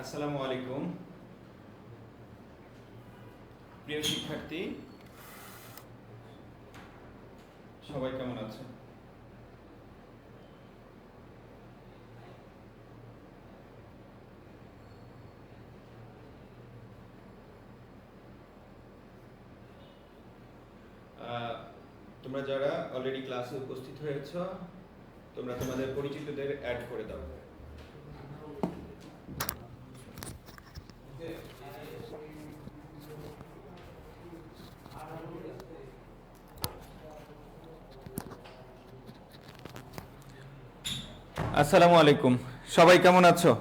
আসসালামু আলাইকুম প্রিয় শিক্ষার্থী, সবাই কেমন আছে? তোমরা যারা অলরেডি ক্লাসে উপস্থিত হয়েছ, তোমরা তোমাদের পরিচিতদের অ্যাড করে দাও। আসসালামু আলাইকুম, সবাই কেমন আছো?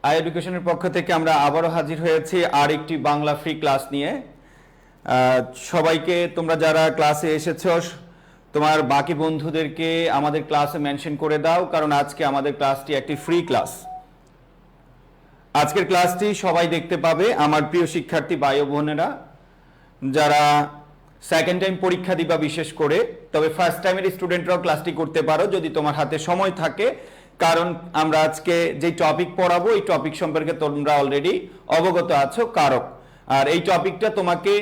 আই এডুকেশনের পক্ষ থেকে আমরা আবারও হাজির হয়েছি আর একটি বাংলা ফ্রি ক্লাস নিয়ে। সবাইকে তোমরা যারা ক্লাসে এসেছো, তোমার বাকি বন্ধুদেরকে আমাদের ক্লাসে মেনশন করে দাও, কারণ আজকে আমাদের ক্লাসটি একটি ফ্রি ক্লাস। আজকের ক্লাসটি সবাই দেখতে পাবে, আমার প্রিয় শিক্ষার্থী ভাই ও বোনেরা যারা সেকেন্ড টাইম পরীক্ষা দিবা বিশেষ করে, তবে ফার্স্ট টাইমের স্টুডেন্টরাও ক্লাসটি করতে পারো যদি তোমার হাতে সময় থাকে, কারণ আমরা আজকে যে টপিক পড়াবো এই টপিক সম্পর্কে তোমরা অলরেডি অবগত আছো, কারক। আর এই টপিকটা তোমাকে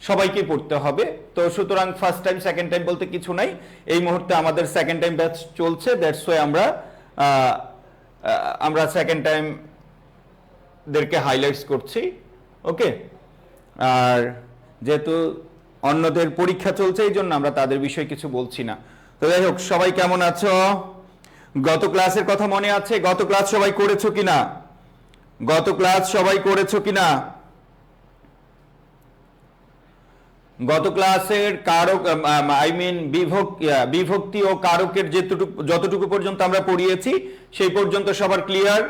সবাইকে পড়তে হবে, তো সুতরাং ফার্স্ট টাইম সেকেন্ড টাইম বলতে কিছু নাই। এই মুহূর্তে আমাদের সেকেন্ড টাইম ব্যাচ চলছে, দ্যাটস ওয়াই আমরা সেকেন্ড টাইম দেরকে হাইলাইটস করছি। ওকে, আর যেহেতু অন্যদের পরীক্ষা চলছে এই জন্য আমরা তাদের বিষয়ে কিছু বলছি না। তো যাই হোক, সবাই কেমন আছো? গত ক্লাসের কথা মনে আছে? গত ক্লাস সবাই করেছো কিনা? গত ক্লাস সবাই করেছো কিনা? গত ক্লাসের কারক বিভক্তি ও কারকের যতটুকু পর্যন্ত আমরা পড়িয়েছি সেই পর্যন্ত সবার ক্লিয়ার।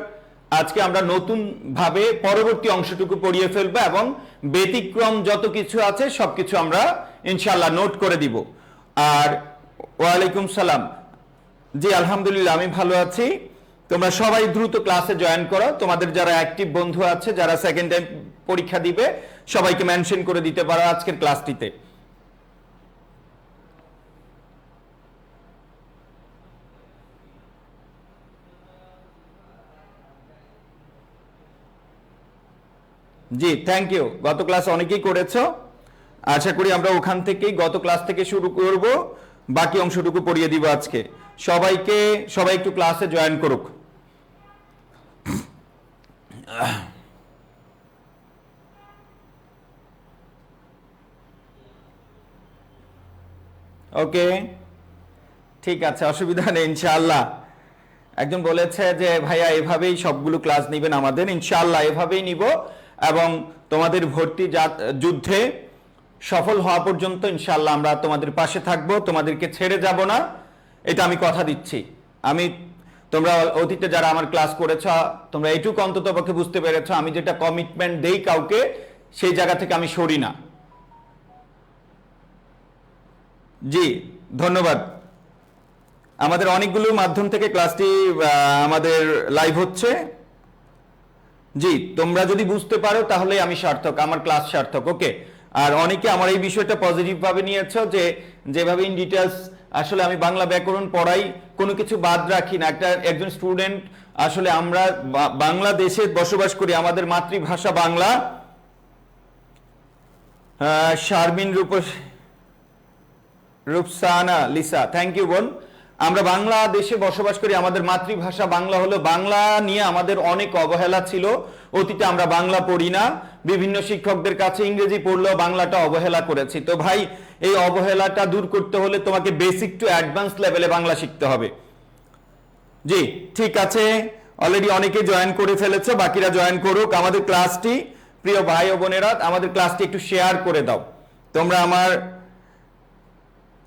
আজকে আমরা নতুন ভাবে পরবর্তী অংশটুকু পড়িয়ে ফেলবো এবং ব্যতিক্রম যত কিছু আছে সবকিছু আমরা ইনশাআল্লাহ নোট করে দিব। আর ওয়ালাইকুম সালাম। জি আলহামদুলিল্লাহ, আমি ভালো আছি। তোমরা সবাই দ্রুত ক্লাসে জয়েন করো। তোমাদের যারা অ্যাক্টিভ বন্ধু আছে, যারা সেকেন্ড টাইম পরীক্ষা দিবে, সবাইকে মেনশন করে দিতে পারো আজকের ক্লাসটিতে। জি থ্যাংক ইউ। গত ক্লাস অনেকেই করেছো, আশা করি আমরা ওখান থেকেই গত ক্লাস থেকে শুরু করব, বাকি অংশটুকু পড়িয়ে দিব আজকে। সবাই একটু ক্লাসে জয়েন করুক। ওকে, ঠিক আছে, অসুবিধা নেই ইনশাআল্লাহ। একজন বলেছে যে ভাইয়া এভাবেই সবগুলো ক্লাস নেবেন আমাদের, ইনশাআল্লাহ এভাবেই নিব এবং তোমাদের ভর্তি যুদ্ধে সফল হওয়া পর্যন্ত ইনশাআল্লাহ আমরা তোমাদের পাশে থাকবো, তোমাদেরকে ছেড়ে যাব না, এটা আমি কথা দিচ্ছি। তোমরা অতীতে যারা আমার ক্লাস করেছ, তোমরা এইটুকু অন্তত পক্ষে বুঝতে পেরেছ, আমি যেটা কমিটমেন্ট দেই কাউকে সেই জায়গা থেকে আমি সরি না। জি ধন্যবাদ। আমাদের অনেকগুলো মাধ্যম থেকে ক্লাসটি আমাদের লাইভ হচ্ছে। জি, তোমরা যদি বুঝতে পারো তাহলে আমি সার্থক, আমার ক্লাস সার্থক। ওকে, আর অনেকে আমার এই বিষয়টা পজিটিভ ভাবে নিয়েছো, যে যেভাবে ইন ডিটেলস আসলে আমি বাংলা ব্যাকরণ পড়াই, কোনো কিছু বাদ রাখি না। একজন স্টুডেন্ট, আসলে আমরা বাংলাদেশে বসবাস করি, আমাদের মাতৃভাষা Bangla. Sharmin Rupsana Lisa, thank you বোন। আমরা বাংলাদেশে বসবাস করি, আমাদের মাতৃভাষা বাংলা হলো, বাংলা নিয়ে আমাদের অনেক অবহেলা ছিল অতীতে, আমরা বাংলা পড়ি না, বিভিন্ন শিক্ষকদের কাছে ইংরেজি পড়লেও বাংলাটা অবহেলা করেছি। তো ভাই, এই অবহেলাটা দূর করতে হলে তোমাকে বেসিক টু অ্যাডভান্স লেভেলে বাংলা শিখতে হবে। জি ঠিক আছে, অলরেডি অনেকে জয়েন করে ফেলেছে, বাকিরা জয়েন করুক আমাদের ক্লাসটি। প্রিয় ভাই ও বোনেরা, আমাদের ক্লাসটি একটু শেয়ার করে দাও। তোমরা আমার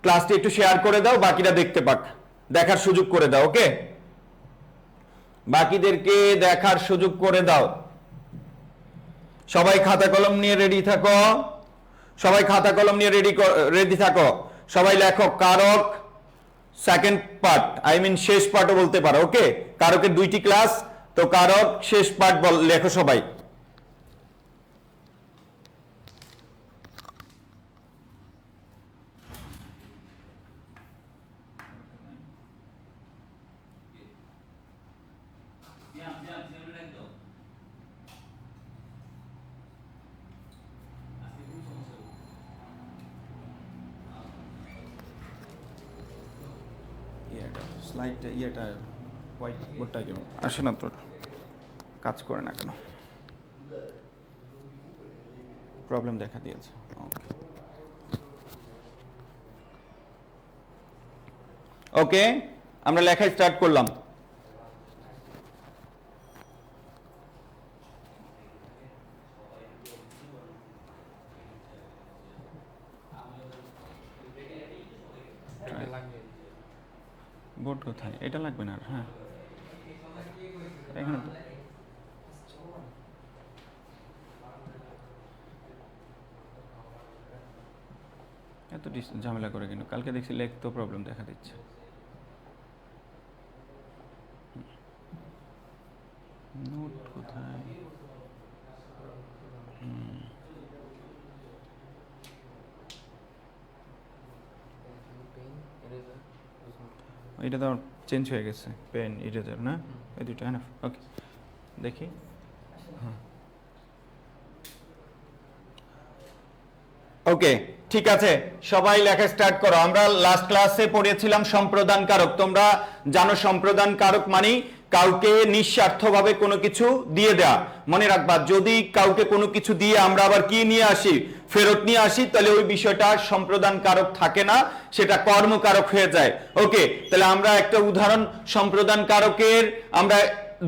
ক্লাসটি একটু শেয়ার করে দাও, বাকিরা দেখার সুযোগ করে দাও। ওকে, বাকিদেরকে দেখার সুযোগ করে দাও। সবাই খাতা কলম নিয়ে রেডি থাকো, সবাই খাতা কলম নিয়ে রেডি থাকো। সবাই লেখো কারক সেকেন্ড পার্ট, শেষ পার্টও বলতে পারো। ওকে, কারকের 2টি ক্লাস, তো কারক শেষ পার্ট লেখো সবাই। এটা স্লাইডটা ইয়েটা হোয়াইট বোর্ডটা কেন আসে না, তোর কাজ করে না কেন, প্রবলেম দেখা দিয়েছে। ওকে, আমরা লেখা স্টার্ট করলাম। বোর্ড কোথায়? এটা লাগবে না, হ্যাঁ এখানে তো এত ঝামেলা করে কেন? কালকে দেখছি লেখ তো প্রবলেম দেখা দিচ্ছে। নোট কোথায়? এটা তো চেঞ্জ হয়ে গেছে, পেন ইরেজার না, এই দুটো এনাফ। ওকে দেখি, হ্যাঁ ওকে ঠিক আছে, সবাই লেখা স্টার্ট করো। আমরা লাস্ট ক্লাসে পড়েছিলাম সম্প্রদান কারক। তোমরা জানো সম্প্রদান কারক মানে কাউকে নিঃস্বার্থভাবে কোনো কিছু দিয়ে দেয়া। মনে রাখবা, যদি কাউকে কোনো কিছু দিয়ে আমরা আবার কি নিয়ে আসি, ফেরত নিয়ে আসি, তাহলে ওই বিষয়টা সম্প্রদান কারক থাকে না, সেটা কর্মকারক হয়ে যায়। ওকে, তাহলে আমরা একটা উদাহরণ সম্প্রদান কারকের আমরা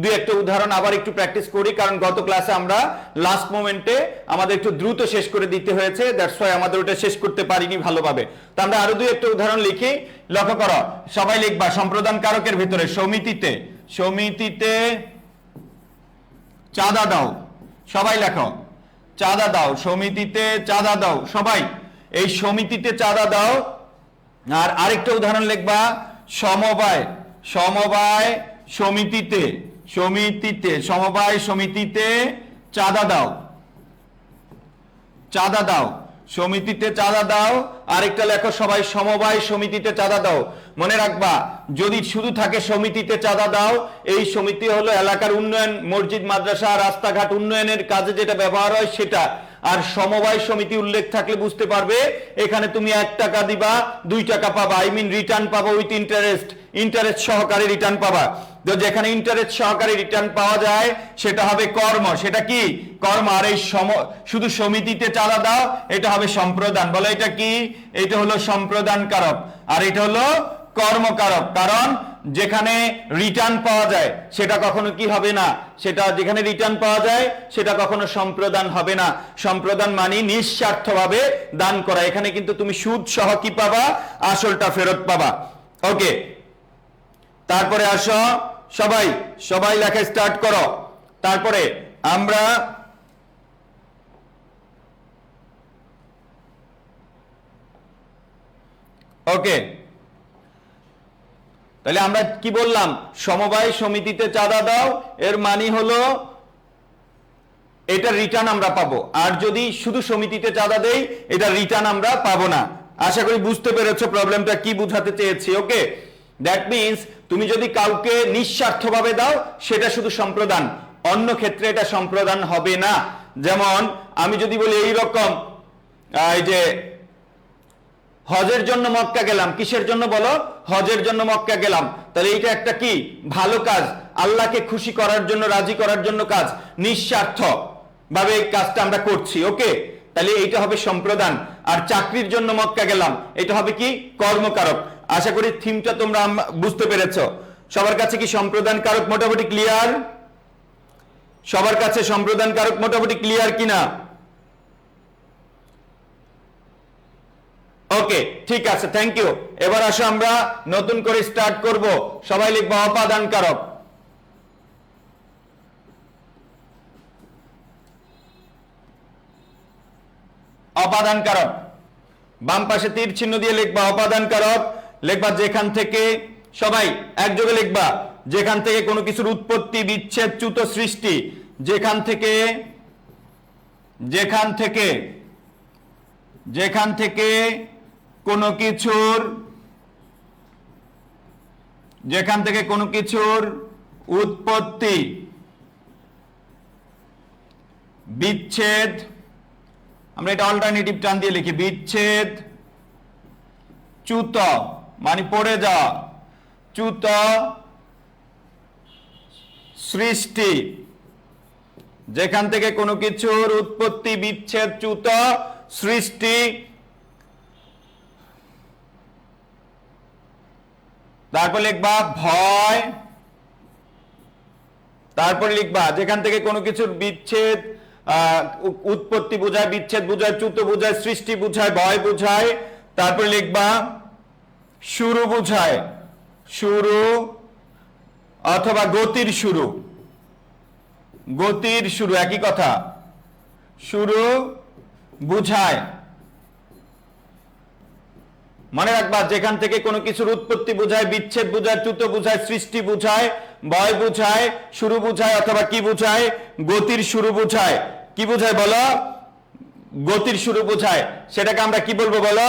দুই একটা উদাহরণ আবার একটু প্র্যাকটিস করি, কারণ গত ক্লাসে আমরা লাস্ট মোমেন্টে আমাদের একটু দ্রুত শেষ করে দিতে হয়েছে, দ্যাটস ওয়াই আমাদের ওটা শেষ করতে পারিনি ভালোভাবে। তো আমরা আরো দুই একটা উদাহরণ লিখি, লক্ষ্য করো। সবাই লিখবা সম্প্রদান কারকের ভিতরে সমিতিতে, সমিতিতে চাঁদা দাও। সবাই লেখো চাঁদা দাও, সমিতিতে চাঁদা দাও। সবাই এই সমিতিতে চাঁদা দাও। আর আরেকটা উদাহরণ লিখবা সমবায়, সমবায় সমিতিতে, সমিতিতে সমবায় সমিতিতে চাঁদা দাও, চাঁদা দাও, সমিতিতে চাঁদা দাও। আরেকটা লেখো সবাই সমবায় সমিতিতে চাঁদা দাও। মনে রাখবা, যদি শুধু থাকে সমিতিতে চাঁদা দাও, এই সমিতি হলো এলাকার উন্নয়ন, মসজিদ মাদ্রাসা রাস্তাঘাট উন্নয়নের কাজে যেটা ব্যবহার হয় সেটা। আর সমবায় সমিতি উল্লেখ থাকলে বুঝতে পারবে এখানে তুমি 1 টাকা দিবা 2 টাকা পাবা, আই মিন রিটার্ন পাবা উইথ ইন্টারেস্ট, ইন্টারেস্ট সহকারে রিটার্ন পাবা। তো যেখানে ইন্টারেস্ট সহকারে রিটার্ন পাওয়া যায় সেটা হবে কর্ম। সেটা কি? কর্ম। আর এই শুধু সমিতিতে চাঁদা দাও, এটা হবে সম্প্রদান। বলো এটা কি? এটা হলো সম্প্রদান কারক, আর এটা হলো কর্মকারক। কারণ যেখানে রিটার্ন পাওয়া যায় সেটা কখনো কি হবে না, সেটা যেখানে রিটার্ন পাওয়া যায় সেটা কখনো সম্প্রদান হবে না। সম্প্রদান মানে নিঃস্বার্থভাবে দান করা। এখানে কিন্তু তুমি সুদ সহ কি পাবা? আসলটা ফেরত পাবা। ওকে, তারপরে আসো সবাই, সবাই লেখা স্টার্ট করো। তারপরে আমরা ওকে, তাহলে আমরা কি বললাম? সমবায় সমিতিতে চাঁদা দাও, এর মানে হলো এটা রিটার্ন আমরা পাবো। আর যদি শুধু সমিতিতে চাঁদা দেই, এটা রিটার্ন আমরা পাবো না। আশা করি বুঝতে পেরেছো প্রবলেমটা কি বুঝাতে চেয়েছি। ওকে, দ্যাট মিনস তুমি যদি কাউকে নিঃস্বার্থভাবে দাও সেটা শুধু সম্প্রদান, অন্য ক্ষেত্রে এটা সম্প্রদান হবে না। যেমন আমি যদি বলি এই রকম, এই যে হজের জন্য মক্কা গেলাম, কিসের জন্য বলো? হজের জন্য মক্কা গেলাম, তাহলে এটা একটা কি? ভালো কাজ, আল্লাহকে খুশি করার জন্য, রাজি করার জন্য কাজ, নিঃস্বার্থ ভাবে এই কাজটা আমরা করছি। ওকে, তাহলে এটা হবে সম্প্রদান। আর চাকরির জন্য মক্কা গেলাম, এটা হবে কি? কর্মকারক। আশা করি থিমটা তোমরা বুঝতে পেরেছো। সবার কাছে কি সম্প্রদান কারক মোটামুটি ক্লিয়ার? সবার কাছে সম্প্রদান কারক মোটামুটি ক্লিয়ার কিনা? ওকে, ঠিক আছে, থ্যাংক ইউ। এবার আসো আমরা নতুন করে স্টার্ট করব। সবাই লিখবা অপাদান কারক। অপাদান কারক, বাম পাশে তীর চিহ্ন দিয়ে লিখবা অপাদান কারক। লিখবা যেখান থেকে, সবাই একযোগে লিখবা, যেখান থেকে কোনো কিছুর উৎপত্তি, বিচ্ছেদ, চ্যুত সৃষ্টি, যেখান থেকে, যেখান থেকে, যেখান থেকে কোনো কিছুর, যেখান থেকে কোনো কিছুর উৎপত্তি, বিচ্ছেদ, আমরা এটা অল্টারনেটিভ টান দিয়ে লিখি, বিচ্ছেদ, চ্যুত মানে পড়ে যাওয়া, চ্যুত সৃষ্টি, যেখান থেকে কোনো কিছুর উৎপত্তি, বিচ্ছেদ, চ্যুত সৃষ্টি। তারপর লিখবা ভয়, তারপর লিখবা যেখান থেকে কোনো কিছুর বিচ্ছেদ, উৎপত্তি বোঝায়, বিচ্ছেদ বোঝায়, চ্যুত বোঝায়, সৃষ্টি বোঝায়, ভয় বোঝায়। তারপর লিখবা শুরু বোঝায়, শুরু অথবা গতির শুরু, গতির শুরু একই কথা, শুরু বুঝায়। মনে রাখবা যেখান থেকে কোনো কিছুর উৎপত্তি বোঝায়, বিচ্ছেদ বোঝায়, চ্যুত বোঝায়, সৃষ্টি বোঝায়, ভয় বোঝায়, শুরু বোঝায় অথবা কি বোঝায়, গতির শুরু বোঝায়। কি বোঝায় বলো? গতির শুরু বোঝায়। সেটাকে আমরা কি বলবো বলো?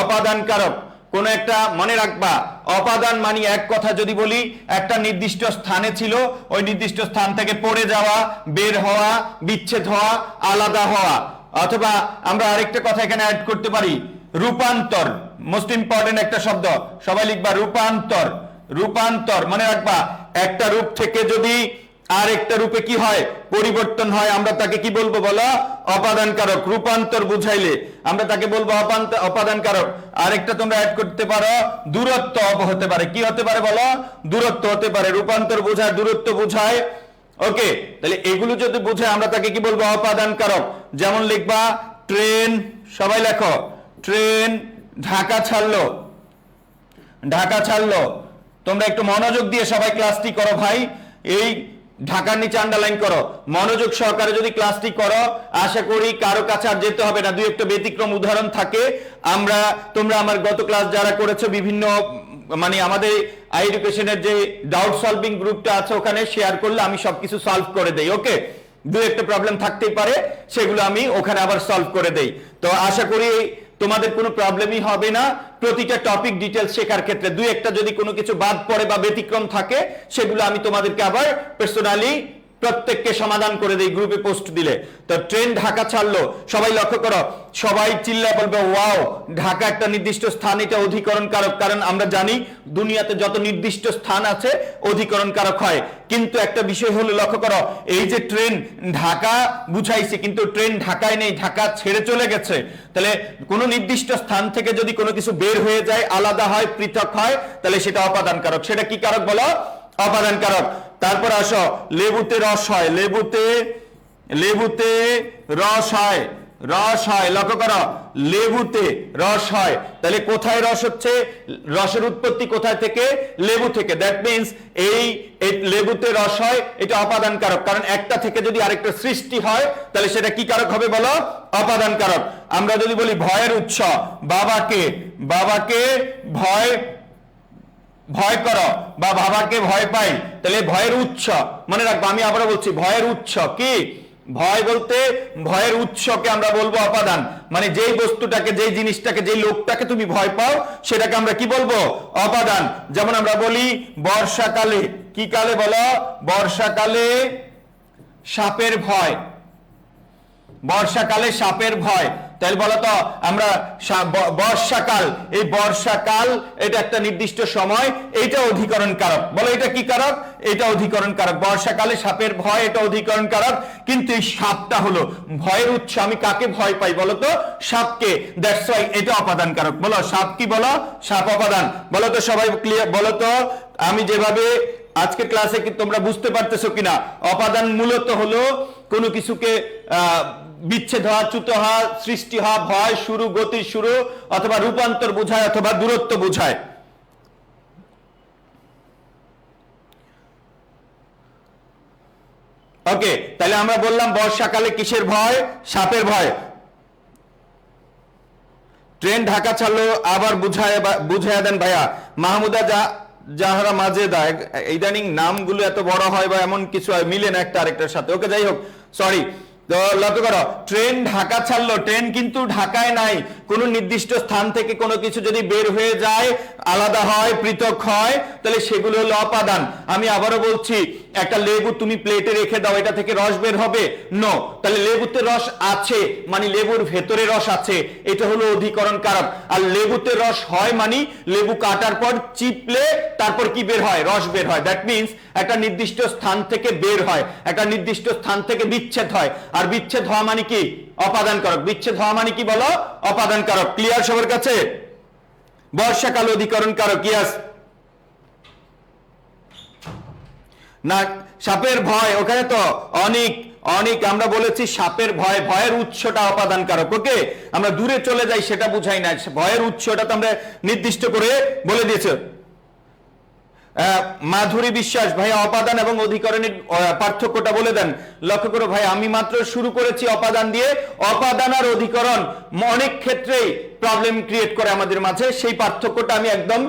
অপাদান কারক। কোন একটা, মনে রাখবা অপাদান মানে এক কথা যদি বলি একটা নির্দিষ্ট স্থানে ছিল, ওই নির্দিষ্ট স্থান থেকে পড়ে যাওয়া, বের হওয়া, বিচ্ছেদ হওয়া, আলাদা হওয়া। অথবা আমরা আরেকটা কথা এখানে অ্যাড করতে পারি, রূপান্তর। মোস্ট ইম্পর্টেন্ট একটা শব্দ, সবাই লিখবা রূপান্তর। রূপান্তর মনে রাখবা একটা রূপ থেকে যদি আর একটা রূপে কি হয়, পরিবর্তন হয়, আমরা তাকে কি বলবো বলো? অপাদান কারক। রূপান্তর বুঝাইলে আমরা তাকে বলবো অপাদান কারক। আরেকটা তোমরা অ্যাড করতে পারো, দূরত্ব হতে পারে। কি হতে পারে বলো? দূরত্ব হতে পারে। রূপান্তর বোঝায়, দূরত্ব বোঝায়। ওকে, তাহলে এগুলো যদি বোঝায় আমরা তাকে কি বলবো? অপাদান কারক। যেমন লিখবা ট্রেন, সবাই লেখো ট্রেন ঢাকা ছাড়লো, ঢাকা ছাড়লো। তোমরা একটু মনোযোগ দিয়ে সবাই ক্লাসটি করো ভাই, এই ঢাকার নিচে আন্ডারলাইন করো, মনোযোগ সহকারে যদি ক্লাসটি করো আশা করি কারো কাছে আর যেতে হবে না। দুই একটা ব্যতিক্রম উদাহরণ থাকে, তোমরা আমার গত ক্লাস যারা করেছো বিভিন্ন মানে আমাদের আই এডুকেশনের যে ডাউট সলভিং গ্রুপটা আছে ওখানে শেয়ার করলে আমি সবকিছু সলভ করে দেই। ওকে, দুই একটা প্রবলেম থাকতেই পারে, সেগুলো আমি ওখানে আবার সলভ করে দেই। তো আশা করি তোমাদের কোনো প্রবলেমই হবে না প্রতিটা টপিক ডিটেলস শেখার ক্ষেত্রে। দুই একটা যদি কোনো কিছু বাদ পড়ে বা ব্যতিক্রম থাকে সেগুলো আমি তোমাদেরকে আবার পার্সোনালি প্রত্যেককে সমাধান করে দেই গ্রুপে পোস্ট দিলে। তো ট্রেন ঢাকা ছাড়লো, সবাই লক্ষ্য করো, সবাই চিল্লা বলবে ওয়াও, ঢাকা একটা নির্দিষ্ট স্থান, এটা অধিকরণ কারক। কারণ আমরা জানি দুনিয়াতে যত নির্দিষ্ট স্থান আছে অধিকরণ কারক হয়। কিন্তু একটা বিষয় হলো লক্ষ্য করো, এই যে ট্রেন ঢাকা বুঝাইছে কিন্তু ট্রেন ঢাকায় নেই, ঢাকা ছেড়ে চলে গেছে। তাহলে কোনো নির্দিষ্ট স্থান থেকে যদি কোনো কিছু বের হয়ে যায়, আলাদা হয়, পৃথক হয়, তাহলে সেটা অপাদান কারক। সেটা কি কারক বলো? অপাদান কারক। তারপর আসো, লেবুতে রস হয়, লেবুতে রস হয়, রস হয়। লক্ষ্য করো, লেবুতে রস হয়, তাহলে কোথায় রস হচ্ছে? রসের উৎপত্তি কোথায় থেকে? লেবু থেকে। দ্যাট মিন্স এই লেবুতে রস হয়, এটা অপাদান কারক। কারণ একটা থেকে যদি আরেকটা সৃষ্টি হয় তাহলে সেটা কি কারক হবে বলো? অপাদান কারক। আমরা যদি বলি ভয়ের উৎস, বাবাকে ভয় করো বা বাবাকে ভয় পাই, তাহলে ভয়ের উৎস। মনে রাখবো, আমি আবার বলছি ভয়ের উৎস কি? ভয় বলতে ভয়ের উৎসকে আমরা বলবো অপাদান। মানে যেই বস্তুটাকে, যেই জিনিসটাকে, যেই লোকটাকে তুমি ভয় পাও সেটাকে আমরা কি বলবো? অপাদান। যেমন আমরা বলি বর্ষাকালে, কি কালে বলো? বর্ষাকালে সাপের ভয়, বর্ষাকালে সাপের ভয়। তাহলে বলতো আমরা বর্ষাকাল, এই বর্ষাকাল এটা একটা নির্দিষ্ট সময়, এটা অধিকরণ কারক। বলো এটা কি কারক? এটা অধিকরণ কারক। বর্ষাকালে সাপের ভয়, এটা অধিকরণ কারক। কিন্তু এই সাপটা হলো ভয়ের উৎস। আমি কাকে ভয় পাই বলতো? সাপকে। দ্যাটস ওয়াই এটা অপাদান কারক। বলো সাপ কি? বলো সাপ অপাদান। বলো তো সবাই ক্লিয়ার? বলো তো আমি যেভাবে আজকে ক্লাসে কি তোমরা বুঝতে পারতেছো কিনা? অপাদান মূলত হলো কোনো কিছুকে বিচ্ছেদ হওয়া, চ্যুত হওয়া, সৃষ্টি হওয়া, ভয়, শুরু, গতির শুরু অথবা রূপান্তর বোঝায় অথবা দূরত্ব বোঝায়। ওকে, তাহলে আমরা বললাম বর্ষাকালে কিসের ভয়? সাপের ভয়। ট্রেন ঢাকা ছাড়লো, আবার বুঝাইয়া দেন ভাইয়া। মাহমুদা জাহরা মাজেদা, ইদানিং নামগুলো এত বড় হয় বা এমন কিছু হয়, মিলে না একটা আরেকটার সাথে। ওকে, যাই হোক, সরি। তো লক্ষ্য করো, ট্রেন ঢাকা ছাড়লো, ট্রেন কিন্তু ঢাকায় নাই, কোনো নির্দিষ্ট স্থান থেকে কোনো কিছু যদি বের হয়ে যায়, আলাদা হয়, পৃথক হয়, তাহলে সেগুলো হলো অপাদান। আমি আবারও বলছি, একটা লেবু তুমি প্লেটে রেখে দাও, এটা থেকে রস বের হবে? নো। তাহলে লেবুতে রস আছে মানে লেবুর ভেতরে রস আছে, এটা হলো অধিকরণ কারক। আর লেবুতে রস হয় মানে লেবু কাটার পর চিপলে তারপর কি বের হয়? রস বের হয়। দ্যাট মিনস একটা নির্দিষ্ট স্থান থেকে বের হয়, একটা নির্দিষ্ট স্থান থেকে বিচ্ছেদ হয়। আর বিচ্ছেদ হওয়া মানে কি? অপাদান কারক। বিচ্ছেদ হওয়া মানে কি বলো? অপাদান কারক। ক্লিয়ার সবার কাছে? বর্ষাকাল অধিকরণ কারক। ইয়াস না? সাপের ভয়, ওখানে তো অনেক অনেক আমরা বলেছি সাপের ভয়, ভয়ের উৎসটা অপাদান কারক। ওকে, আমরা দূরে চলে যাই সেটা বুঝাই না, ভয়ের উৎসটা তো আমরা নির্দিষ্ট করে বলে দিয়েছে। মাধুরী বিশ্বাস, ভাই অপাদান এবং অধিকরণের পার্থক্যটা বলে দেন। লক্ষ্য করো ভাই, আমি মাত্র শুরু করেছি অপাদান দিয়ে। অপাদান আর অধিকরণ অনেক ক্ষেত্রেই প্রবলেম ক্রিয়েট করে আমাদের মাঝে, সেই পার্থক্যটা আমি একদম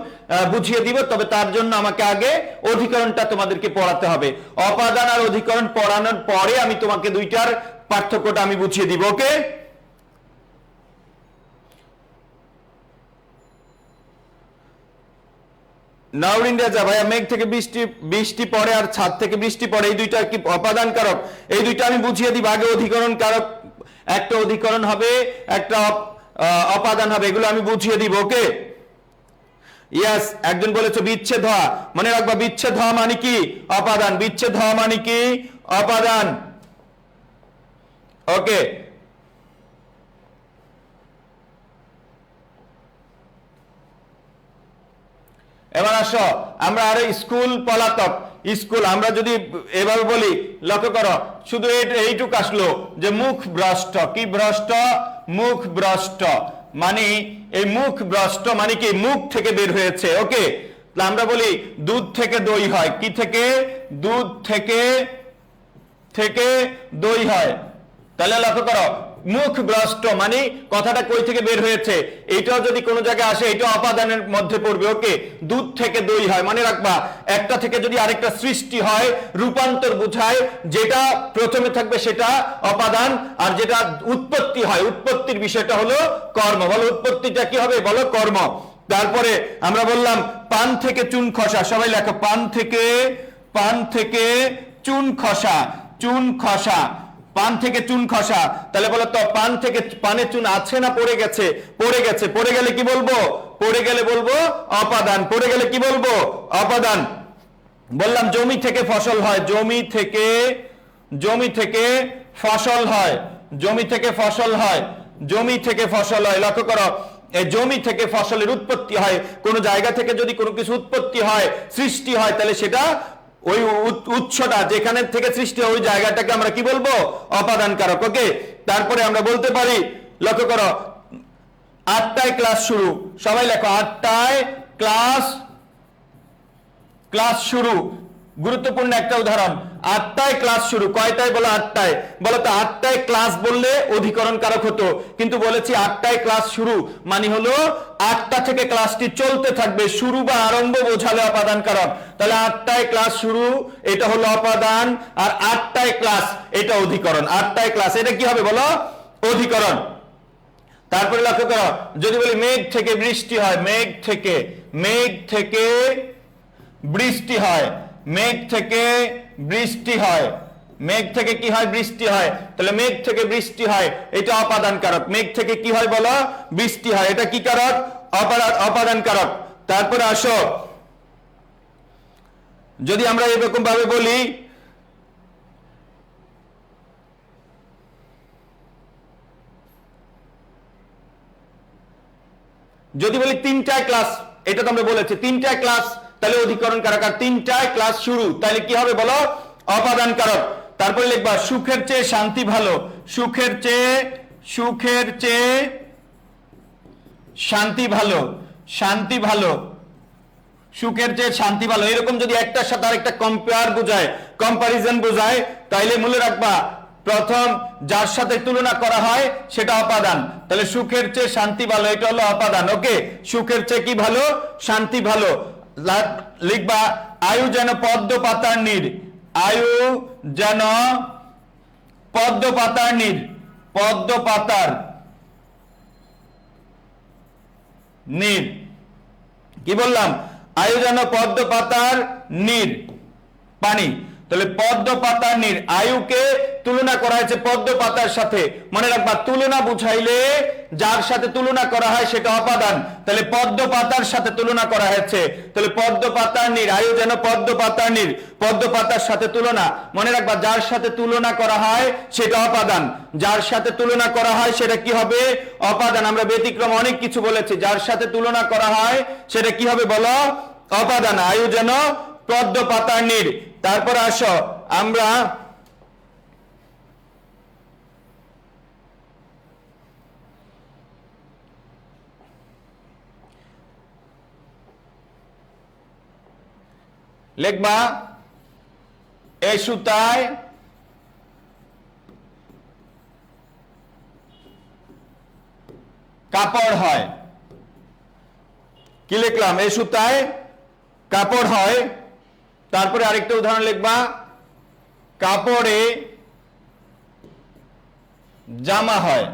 বুঝিয়ে দিব। তবে তার জন্য আমাকে আগে অধিকরণটা তোমাদেরকে পড়াতে হবে। অপাদান আর অধিকরণ পড়ানোর পরে আমি তোমাকে দুইটার পার্থক্যটা আমি বুঝিয়ে দিব। ওকে, নাউরিন রাজা, ভাইয়া মেঘ থেকে বৃষ্টি পড়ে আর ছাদ থেকে বৃষ্টি পড়ে, এই দুইটা কি অপাদান কারক? এই দুইটা আমি বুঝিয়ে দিব। আগে অধিকরণ কারক, একটা অধিকরণ হবে, একটা অপাদান হবে, এগুলো আমি বুঝিয়ে দিব। ওকে, ইয়াস। একজন বলেছে বিচ্ছেদ হওয়া, মনে রাখবা বিচ্ছেদ হওয়া মানে কি? অপাদান। বিচ্ছেদ হওয়া মানে কি? অপাদান। ওকে, এবার আসো, আমরা আরো স্কুল পলাতক, স্কুল আমরা যদি এভাবে বলি, লক্ষ্য করো, শুধু এইটুক আসলো যে মুখ ভ্রষ্ট। কি ভ্রষ্ট? মুখ ভ্রষ্ট। মানে এই মুখ ভ্রষ্ট মানে কি? মুখ থেকে বের হয়েছে। ওকে, আমরা বলি দুধ থেকে দই হয়। কি থেকে? দুধ থেকে থেকে দই হয়। তাহলে লক্ষ্য করো, মুখ ভ্রষ্ট মানে কথাটা কই থেকে বের হয়েছে, এটাও যদি কোনো জায়গায় আসে এটা অপাদানের মধ্যে পড়বে। ওকে, দুধ থেকে দই হয়, মনে রাখবা একটা থেকে যদি আরেকটা সৃষ্টি হয়, রূপান্তর বোঝায়, যেটা প্রথমে থাকবে সেটা অপাদান, আর যেটা উৎপত্তি হয়, উৎপত্তির বিষয়টা হলো কর্ম। বলো উৎপত্তিটা কি হবে? বলো কর্ম। তারপরে আমরা বললাম পান থেকে চুন খসা, সবাই লেখো পান থেকে চুন খসা, চুন খসা, পান থেকে চুন খসা। তাহলে বলো তো পান থেকে পানে চুন আছে না পড়ে গেছে? পড়ে গেছে। পড়ে গেলে কি বলবো? পড়ে গেলে বলবো অপাদান। পড়ে গেলে কি বলবো? অপাদান। বললাম জমি থেকে ফসল হয়, জমি থেকে ফসল হয়, জমি থেকে ফসল হয়, জমি থেকে ফসল হয়। লক্ষ্য করো, এই জমি থেকে ফসলের উৎপত্তি হয়। কোন জায়গা থেকে যদি কোনো কিছু উৎপত্তি হয়, সৃষ্টি হয়, তাহলে সেটা ওই উৎসটা যেখানে থেকে সৃষ্টি হয় ওই জায়গাটাকে আমরা কি বলবো? অপাদান কারক। ওকে, তারপরে আমরা বলতে পারি, লক্ষ্য করো, 8টায় ক্লাস শুরু, সবাই লেখো 8টায় ক্লাস শুরু। গুরুত্বপূর্ণ একটা উদাহরণ, 8টায় ক্লাস শুরু। কয়টায়? বলো 8টায়। বলো তো 8টায় ক্লাস বললে অধিকরণ কারক হতো, কিন্তু বলেছি 8টায় ক্লাস শুরু মানে হলো 8টা থেকে ক্লাসটি চলতে থাকবে, শুরু বা আরম্ভ বোঝালে অপাদান কারক। তাহলে 8টায় ক্লাস শুরু এটা হলো অপাদান, আর 8টায় ক্লাস এটা অধিকরণ। 8টায় ক্লাস এটা কি হবে বলো? অধিকরণ। তারপরে লক্ষ্য করো, যদি বলি মেঘ থেকে বৃষ্টি হয়, মেঘ থেকে বৃষ্টি হয়, মেঘ থেকে বৃষ্টি হয়, মেঘ থেকে কি হয়? বৃষ্টি হয়। তাহলে মেঘ থেকে বৃষ্টি হয় এটা অপাদান কারক। মেঘ থেকে কি হয় বলো? বৃষ্টি হয়। এটা কি কারক? অপাদান কারক। তারপরে আসো, যদি আমরা এরকম ভাবে বলি, যদি বলি 3টায় ক্লাস, এটা তো আমরা বলেছি 3টায় ক্লাস, তাহলে অধিকরণ কারক। আর 3টায় ক্লাস শুরু, তাহলে কি হবে বলো? অপাদান কারক। তারপরে লিখবা সুখের চেয়ে শান্তি ভালো, সুখের চেয়ে শান্তি ভালো, শান্তি ভালো, সুখের চেয়ে শান্তি ভালো। এরকম যদি একটার সাথে আরেকটা কম্পেয়ার বোঝায়, কম্পারিজন বোঝায়, তাইলে মনে রাখবা প্রথম যার সাথে তুলনা করা হয় সেটা অপাদান। তাহলে সুখের চেয়ে শান্তি ভালো এটা হলো অপাদান। ওকে, সুখের চেয়ে কি ভালো? শান্তি ভালো। লিখবা আয়ু যেন পদ্ম পাতার নীড়, আয়ু যেন পদ্ম পাতার নীড়, পদ্ম পাতার নীর। কি বললাম? আয়ু যেন পদ্ম পাতার নীর, পানি। তাহলে পদ্ম পাতার নীর, আয়ুকে তুলনা করা হয়েছে পদ্ম পাতার সাথে। মনে রাখবা, তুলনা বুঝাইলে যার সাথে তুলনা করা হয় সেটা অপাদান। তাহলে পদ্ম পাতার সাথে তুলনা করা হয়েছে, তাহলে পদ্ম পাতার নীর, আয়ু যেন পদ্ম পাতার নীর, পদ্ম পাতার সাথে তুলনা। মনে রাখবা, যার সাথে তুলনা করা হয় সেটা অপাদান, যার সাথে তুলনা করা হয় সেটা কি হবে? অপাদান। আমরা ব্যতিক্রম অনেক কিছু বলেছি, যার সাথে তুলনা করা হয় সেটা কি হবে বলো? অপাদান। আয়ু যেন পদ্ম পাতার নীর। তারপর আসো আমরা লিখবা, এই সুতায় কাপড় হয়। কি লিখলাম? এই সুতায় কাপড় হয়। তারপরে আরেকটা উদাহরণ লিখবা, কাপড়ে জামা হয়।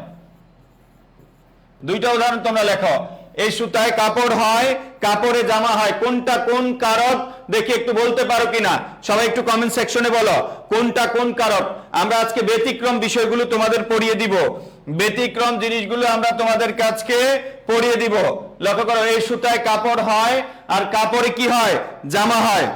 দুইটা উদাহরণ তোমরা লেখো। এই সুতায় কাপড় হয়, কাপড়ে জামা হয়। কোনটা কোন কারক দেখি একটু বলতে পারো কিনা? সবাই একটু কমেন্ট সেকশনে বলো কোনটা কোন কারক। আমরা আজকে ব্যতিক্রম বিষয়গুলো তোমাদের পড়িয়ে দিব, ব্যতিক্রম জিনিসগুলো আমরা তোমাদের কাছকে পড়িয়ে দিব। লক্ষ্য করো, এই সুতায় কাপড় হয় আর কাপড়ে কি হয়? জামা হয়।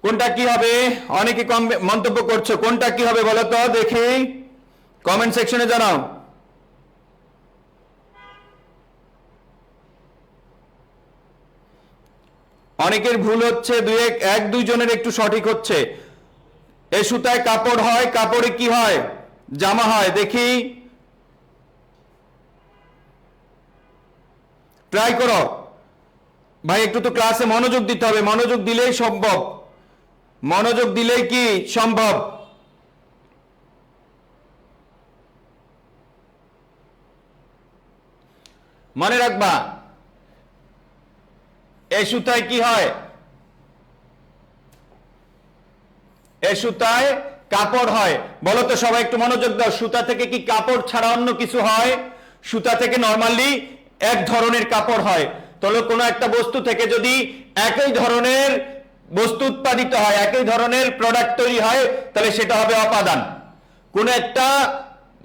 কোনটা কি হবে? অনেকে মন্তব্য করছো, কোনটা কি হবে বলো তো দেখি, কমেন্ট সেকশনে জানাও। অনেকের ভুল হচ্ছে, এক দুইজনের একটু সঠিক হচ্ছে। এই সুতায় কাপড় হয়, কাপড়ে কি হয়? জামা হয়। দেখি, ট্রাই করো ভাই, একটু তো ক্লাসে মনোযোগ দিতে হবে, মনোযোগ দিলেই সম্ভব, মনোযোগ দিলেই কি সম্ভব। মনে রাখবা, এই সুতায় কি হয়? এই সুতায় কাপড় হয়। বলো তো সবাই, একটু মনোযোগ দাও। সুতা থেকে কি কাপড় ছাড়া অন্য কিছু হয়? সুতা থেকে নরমালি এক ধরনের কাপড় হয়। তাহলে কোনো একটা বস্তু থেকে যদি একই ধরনের বস্তু উৎপাদিত হয়, একই ধরনের প্রোডাক্ট তৈরি হয়, তাহলে সেটা হবে অপাদান। কোন একটা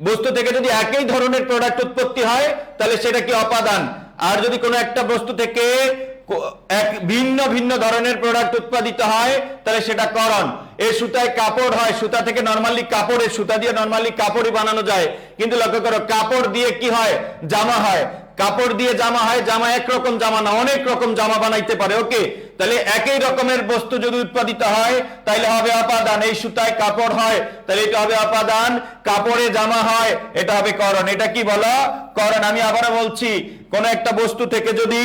বস্তু থেকে যদি একই ধরনের প্রোডাক্ট উৎপত্তি হয়, তাহলে সেটা কি? অপাদান। আর যদি কোনো একটা বস্তু থেকে ভিন্ন ভিন্ন ধরনের প্রোডাক্ট উৎপাদিত হয়, তাহলে সেটা করণ। এই সুতায় কাপড় হয়, সুতা থেকে নরমালি কাপড়ের, সুতা দিয়ে নরমালি কাপড়ই বানানো যায়। কিন্তু লক্ষ্য করো, কাপড় দিয়ে কি হয়? জামা হয়। কাপড় দিয়ে জামা হয়, জামা একরকম জামা না, অনেক রকম জামা বানাইতে পারে। ওকে, তাহলে একই রকমের বস্তু যদি উৎপাদিত হয় তাহলে হবে অপাদান। এই সুতায় কাপড় হয়, তাহলে এটা হবে অপাদান। কাপড়ে জামা হয়, এটা হবে করণ। এটা কি বলো? করণ। আমি আবারও বলছি, কোন একটা বস্তু থেকে যদি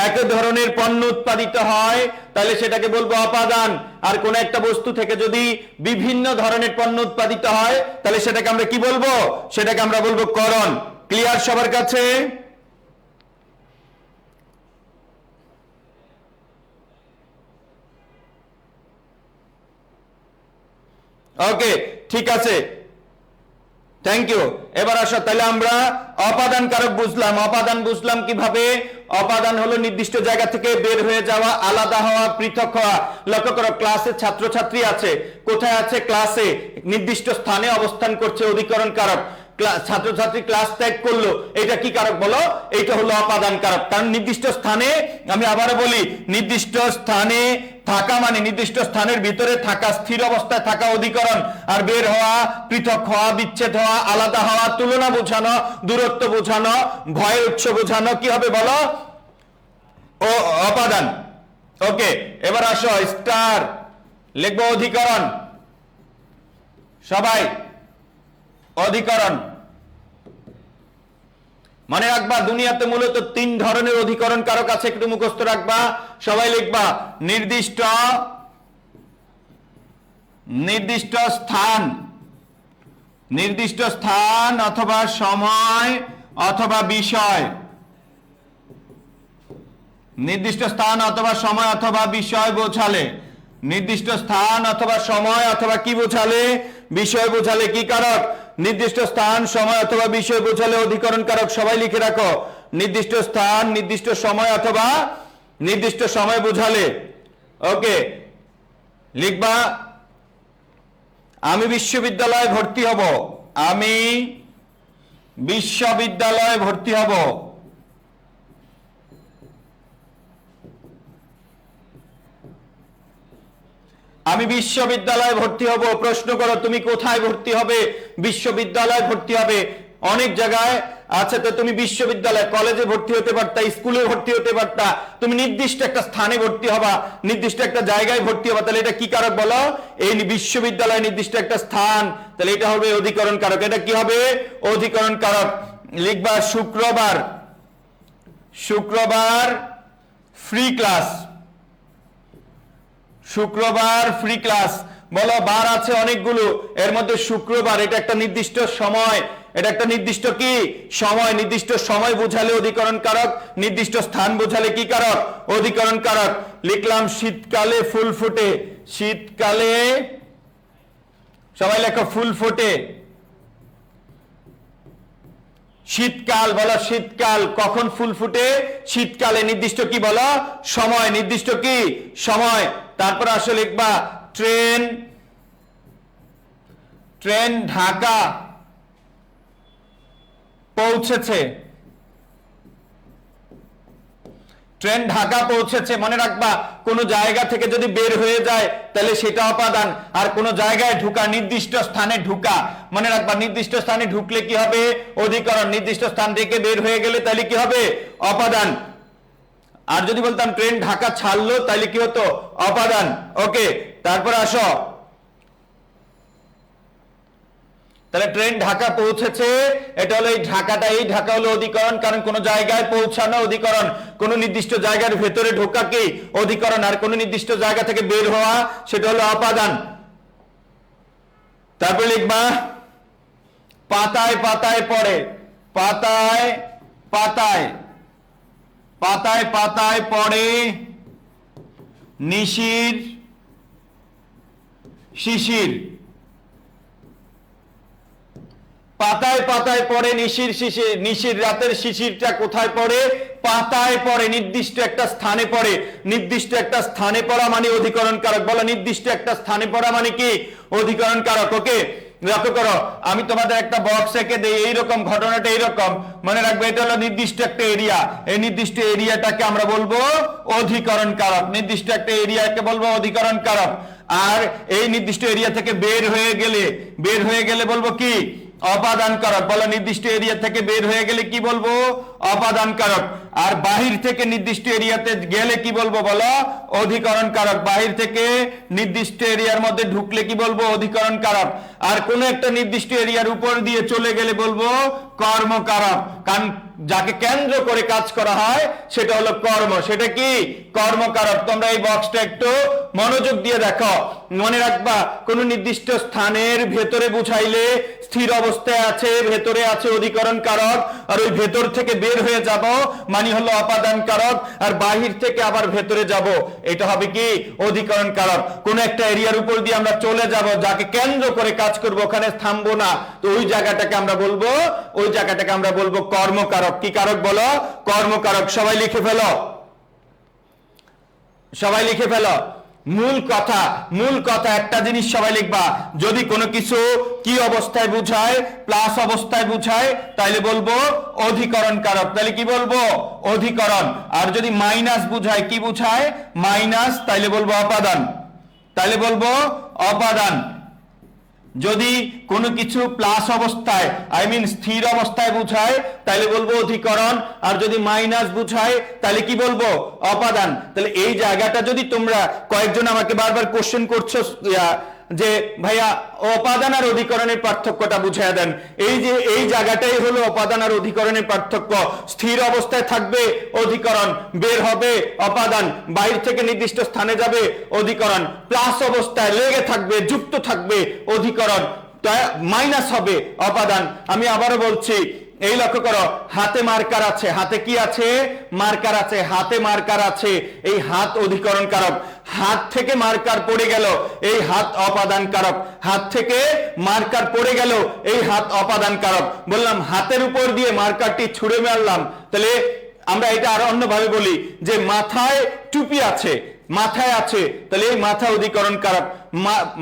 একই ধরনের পণ্য উৎপাদিত হয়, তাহলে সেটাকে বলবো অপাদান। আর কোন একটা বস্তু থেকে যদি বিভিন্ন ধরনের পণ্য উৎপাদিত হয়, তাহলে সেটাকে আমরা কি বলবো? সেটাকে আমরা বলবো করণ। ক্লিয়ার সবার কাছে? ওকে, ঠিক আছে, থ্যাংক ইউ। এবার আসো, তাহলে আমরা অপাদান কারক বুঝলাম। অপাদান বুঝলাম কিভাবে? অপাদান হলো নির্দিষ্ট জায়গা থেকে বের হয়ে যাওয়া, আলাদা হওয়া, পৃথক হওয়া। লক্ষ্য করো, ক্লাসে ছাত্রছাত্রী আছে, কোথায় আছে? ক্লাসে, নির্দিষ্ট স্থানে অবস্থান করছে, অধিকরণ কারক। ছাত্রছাত্রী ক্লাস ত্যাগ করলো, এটা কি কারক বলো? এটা হলো অপাদান কারক। কারণ নির্দিষ্ট স্থানে, আমি আবারও বলি, নির্দিষ্ট স্থানে থাকা মানে নির্দিষ্ট স্থানের ভিতরে থাকা, স্থির অবস্থায় থাকা অধিকরণ। আর বের হওয়া, পৃথক হওয়া, বিচ্ছেদ হওয়া, আলাদা হওয়া, তুলনা বোঝানো, দূরত্ব বোঝানো, ভয়ের উৎস বোঝানো, কি হবে বলো? ও অপাদান। ওকে, এবার আসো, স্টার লিখবো অধিকরণ। সবাই অধিকরণ মনে রাখবা, দুনিয়াতে মূলত তিন ধরনের অধিকরণ কারক আছে, একটু মুখস্থ রাখবা। সবাই লিখবা, নির্দিষ্ট নির্দিষ্ট স্থান, নির্দিষ্ট স্থান অথবা সময় অথবা বিষয়, নির্দিষ্ট স্থান অথবা সময় অথবা বিষয় বোঝালে, নির্দিষ্ট স্থান অথবা সময় অথবা কি বোঝালে, বিষয় বোঝালে কি কারক, নির্দিষ্ট স্থান সময় অথবা বিষয় বোঝালে অধিকরণ কারক। সবাই লিখে রাখো, নির্দিষ্ট স্থান নির্দিষ্ট সময় অথবা নির্দিষ্ট সময় বোঝালে। ওকে, লিখবা আমি বিশ্ববিদ্যালয়ে ভর্তি হব, আমি বিশ্ববিদ্যালয়ে ভর্তি হব। আমি বিশ্ববিদ্যালয়ে ভর্তি হব। প্রশ্ন করো তুমি কোথায় ভর্তি হবে? বিশ্ববিদ্যালয়ে ভর্তি হবে। অনেক জায়গায় আছে, তো তুমি বিশ্ববিদ্যালয় কলেজে ভর্তি হতে পারতা, স্কুলে ভর্তি হতে পারতা, তুমি নির্দিষ্ট একটা স্থানে ভর্তি হবা, নির্দিষ্ট একটা জায়গায় ভর্তি হবা। তাহলে এটা কি কারক বলো? এই বিশ্ববিদ্যালয় নির্দিষ্ট একটা স্থান, তাহলে এটা হবে অধিকরণ কারক। এটা কি হবে? অধিকরণ কারক। লিখবা শুক্রবার, শুক্রবার ফ্রি ক্লাস, শুক্রবার ফ্রি ক্লাস। বলো বার আছে অনেকগুলো, এর মধ্যে শুক্রবার এটা একটা নির্দিষ্ট সময়, এটা একটা নির্দিষ্ট কি সময়, নির্দিষ্ট সময় বোঝালে অধিকরণ কারক, নির্দিষ্ট স্থান বোঝালে কি কারক? অধিকরণ কারক। লিখলাম শীতকালে ফুল ফোটে, শীতকালে সবাই লেখো ফুল ফোটে। শীতকাল, বলো শীতকাল কখন ফুল ফুটে? শীতকালে। নির্দিষ্ট কি বলো? সময়, নির্দিষ্ট কি সময়। তারপর আসলে লিখবা ট্রেন, ট্রেন ঢাকা পৌঁছেছে, ট্রেন ঢাকা পৌঁছেছে। মনে রাখবা কোন জায়গা থেকে যদি বের হয়ে যায় তাহলে সেটা অপাদান, আর কোন জায়গায় ঢুকা, নির্দিষ্ট স্থানে ঢুকা, মনে রাখবা নির্দিষ্ট স্থানে ঢুকলে কি হবে? অধিকরণ। নির্দিষ্ট স্থান থেকে বের হয়ে গেলে তাহলে কি হবে? অপাদান। আর যদি বলতাম ট্রেন ঢাকা ছাড়লো তাহলে কি হতো? অপাদান। ওকে, তারপর আসো, তাহলে ট্রেন ঢাকা পৌঁছেছে, এটা হলো এই ঢাকাটা, এই ঢাকা হলো অধিকরণ, কারণ কোন জায়গায় পৌঁছানো অধিকরণ, কোন নির্দিষ্ট জায়গার ভেতরে ঢোকা কি অধিকরণ, আর কোন নির্দিষ্ট জায়গা থেকে বের হওয়া সেটা হলো অপাদান। তারপর লিখবা পাতায় পাতায় পড়ে, পাতায় পাতায়, পাতায় পাতায় পড়ে নিশির শিশির, পাতায় পাতায় পড়ে নিশির শিশির। নিশির রাতের শিশিরটা কোথায় পড়ে? পাতায় পড়ে, নির্দিষ্ট একটা স্থানে পড়ে। নির্দিষ্ট একটা স্থানে পড়া মানে অধিকরণ কারক। বলো নির্দিষ্ট একটা স্থানে পড়া মানে কি? অধিকরণ কারক। ওকে, লক্ষ্য করো, আমি তোমাদের একটা বক্স এঁকে দেই, এইরকম ঘটনাটা এইরকম, মনে রাখবে এটা হলো নির্দিষ্ট একটা এরিয়া, এই নির্দিষ্ট এরিয়াটাকে আমরা বলবো অধিকরণ কারক। নির্দিষ্ট একটা এরিয়াকে বলবো অধিকরণ কারক। আর এই নির্দিষ্ট এরিয়া থেকে বের হয়ে গেলে, বের হয়ে গেলে বলবো কি? অপাদান কারক। বলো নির্দিষ্ট এরিয়া থেকে বের হয়ে গেলে কি বলবো? অপাদান কারক। আর বাহির থেকে নির্দিষ্ট এরিয়াতে গেলে কি বলবো? বলো অধিকরণ কারক। বাহির থেকে নির্দিষ্ট এরিয়ার মধ্যে ঢুকলে কি বলবো? অধিকরণ কারক। আর কোন একটা নির্দিষ্ট এরিয়ার উপর দিয়ে চলে গেলে বলবো কর্মকারক, কারণ যাকে কেন্দ্র করে কাজ করা হয় সেটা হলো কর্ম, সেটা কি? কর্মকারক। তোমরা এই বক্সটা একটু মনোযোগ দিয়ে দেখো, মনে রাখবা কোন নির্দিষ্ট স্থানের ভেতরে বুঝাইলে স্থির অবস্থায় আছে, ভেতরে আছে অধিকরণ কারক, আর ওই ভেতর থেকে বের হয়ে যাব মানে হলো অপাদান কারক, আর বাহির থেকে আবার ভেতরে যাব এটা হবে কি? অধিকরণ কারক। কোন একটা এরিয়ার উপর দিয়ে আমরা চলে যাব, যাকে কেন্দ্র করে কাজ করব, ওখানে থামবো না, তো ওই জায়গাটাকে আমরা বলবো, ওই জায়গাটাকে আমরা বলবো কর্মকারক। কি কারক বলো? কর্মকারক। সবাই লিখে ফেলো, সবাই লিখে ফেলো। মূল কথা, মূল কথা একটা জিনিস সবাই লিখবা, যদি কোনো কিছু কি অবস্থায় বুঝায়? প্লাস অবস্থায় বুঝায় তাহলে বলবো অধিকরণ কারক। তাহলে কি বলবো? অধিকরণ। আর যদি মাইনাস বুঝায়, কি বুঝায়? মাইনাস, তাইলে বলবো অপাদান, তাইলে বলবো অপাদান। যদি কোনো কিছু প্লাস অবস্থায়, আই মিন স্থির অবস্থায় বুঝায় তাহলে বলবো অধিকরণ, আর যদি মাইনাস বুঝায় তাহলে কি বলবো? অপাদান। তাহলে এই জায়গাটা যদি তোমরা, কয়েকজন আমাকে বারবার কোশ্চেন করছো যে ভাইয়া অপাদান আর অধিকরণের পার্থক্যটা বুঝিয়ে দেন, এই যে এই জায়গাটাই হলো অপাদান আর অধিকরণের পার্থক্য। স্থির অবস্থায় থাকবে অধিকরণ, বের হবে অপাদান, বাইরে থেকে নির্দিষ্ট স্থানে যাবে অধিকরণ, প্লাস অবস্থায় লেগে থাকবে, যুক্ত থাকবে অধিকরণ, মাইনাস হবে অপাদান। আমি আবারও বলছি, এই লক্ষ্য করো, হাতে মার্কার আছে, হাতে কি আছে, মার্কার আছে, হাতে মার্কার আছে, এই হাত অধিকরণ কারক। হাত থেকে মার্কার পড়ে গেল, এই হাত অপাদান কারক। হাত থেকে মার্কার পড়ে গেল, এই হাত অপাদান কারক। বললাম হাতের উপর দিয়ে মার্কারটি ছুঁড়ে মারলাম, তাহলে আমরা এটা আরো অন্যভাবে বলি যে মাথায় টুপি আছে, মাথায় আছে, তাহলে এই মাথা অধিকরণ কারক।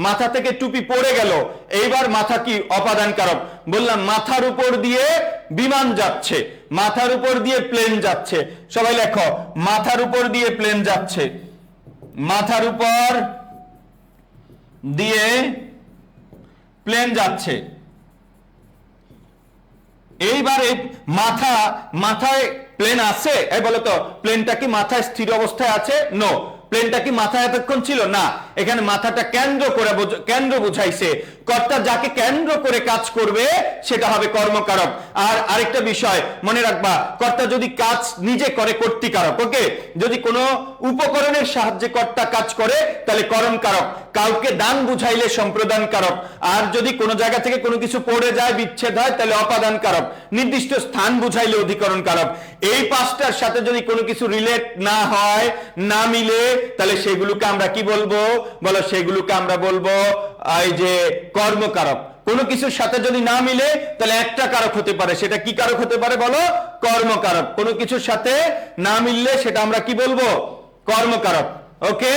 মাথা থেকে টুপি পড়ে গেল, এইবার মাথা কি, অপাদান কারক। বললাম মাথার উপর দিয়ে বিমান যাচ্ছে, মাথার উপর দিয়ে প্লেন যাচ্ছে। সবাই লেখো, মাথার উপর দিয়ে প্লেন যাচ্ছে, মাথার উপর দিয়ে প্লেন যাচ্ছে। এইবারে মাথায় প্লেন আছে, এই বলো তো প্লেনটা কি মাথায় স্থির অবস্থায় আছে? নো। প্লেনটা কি মাথায় এতক্ষণ ছিল? না। এখানে মাথাটা কেন্দ্র বুঝাইছে। কর্তা যাকে কেন্দ্র করে কাজ করবে সেটা হবে কর্মকারক। আর আরেকটা বিষয় মনে রাখবা, কর্তা যদি কাজ নিজে করে কর্তৃকারক। ওকে, যদি কোনো উপকরণের সাহায্যে কর্তা কাজ করে তাহলে করণ কারক। কাউকে দান বুঝাইলে সম্প্রদান কারক। আর যদি কোনো জায়গা থেকে কোনো কিছু পড়ে যায়, বিচ্ছেদ হয়, তাহলে অপাদান কারক। নির্দিষ্ট স্থান বুঝাইলে অধিকরণ কারক। এই পাঁচটার সাথে যদি কোনো কিছু রিলেট না হয়, না মিলে, তাহলে সেগুলোকে আমরা কি বলবো? বলো, সেগুলোকে আমরা বলবো এই যে কর্মকারক। কোনো কিছুর সাথে যদি না মিলে তাহলে একটা কারক হতে পারে, সেটা কি কারক হতে পারে? বলো, কর্মকারক। কোনো কিছুর সাথে না মিললে সেটা আমরা কি বলবো? কর্মকারক। ওকে,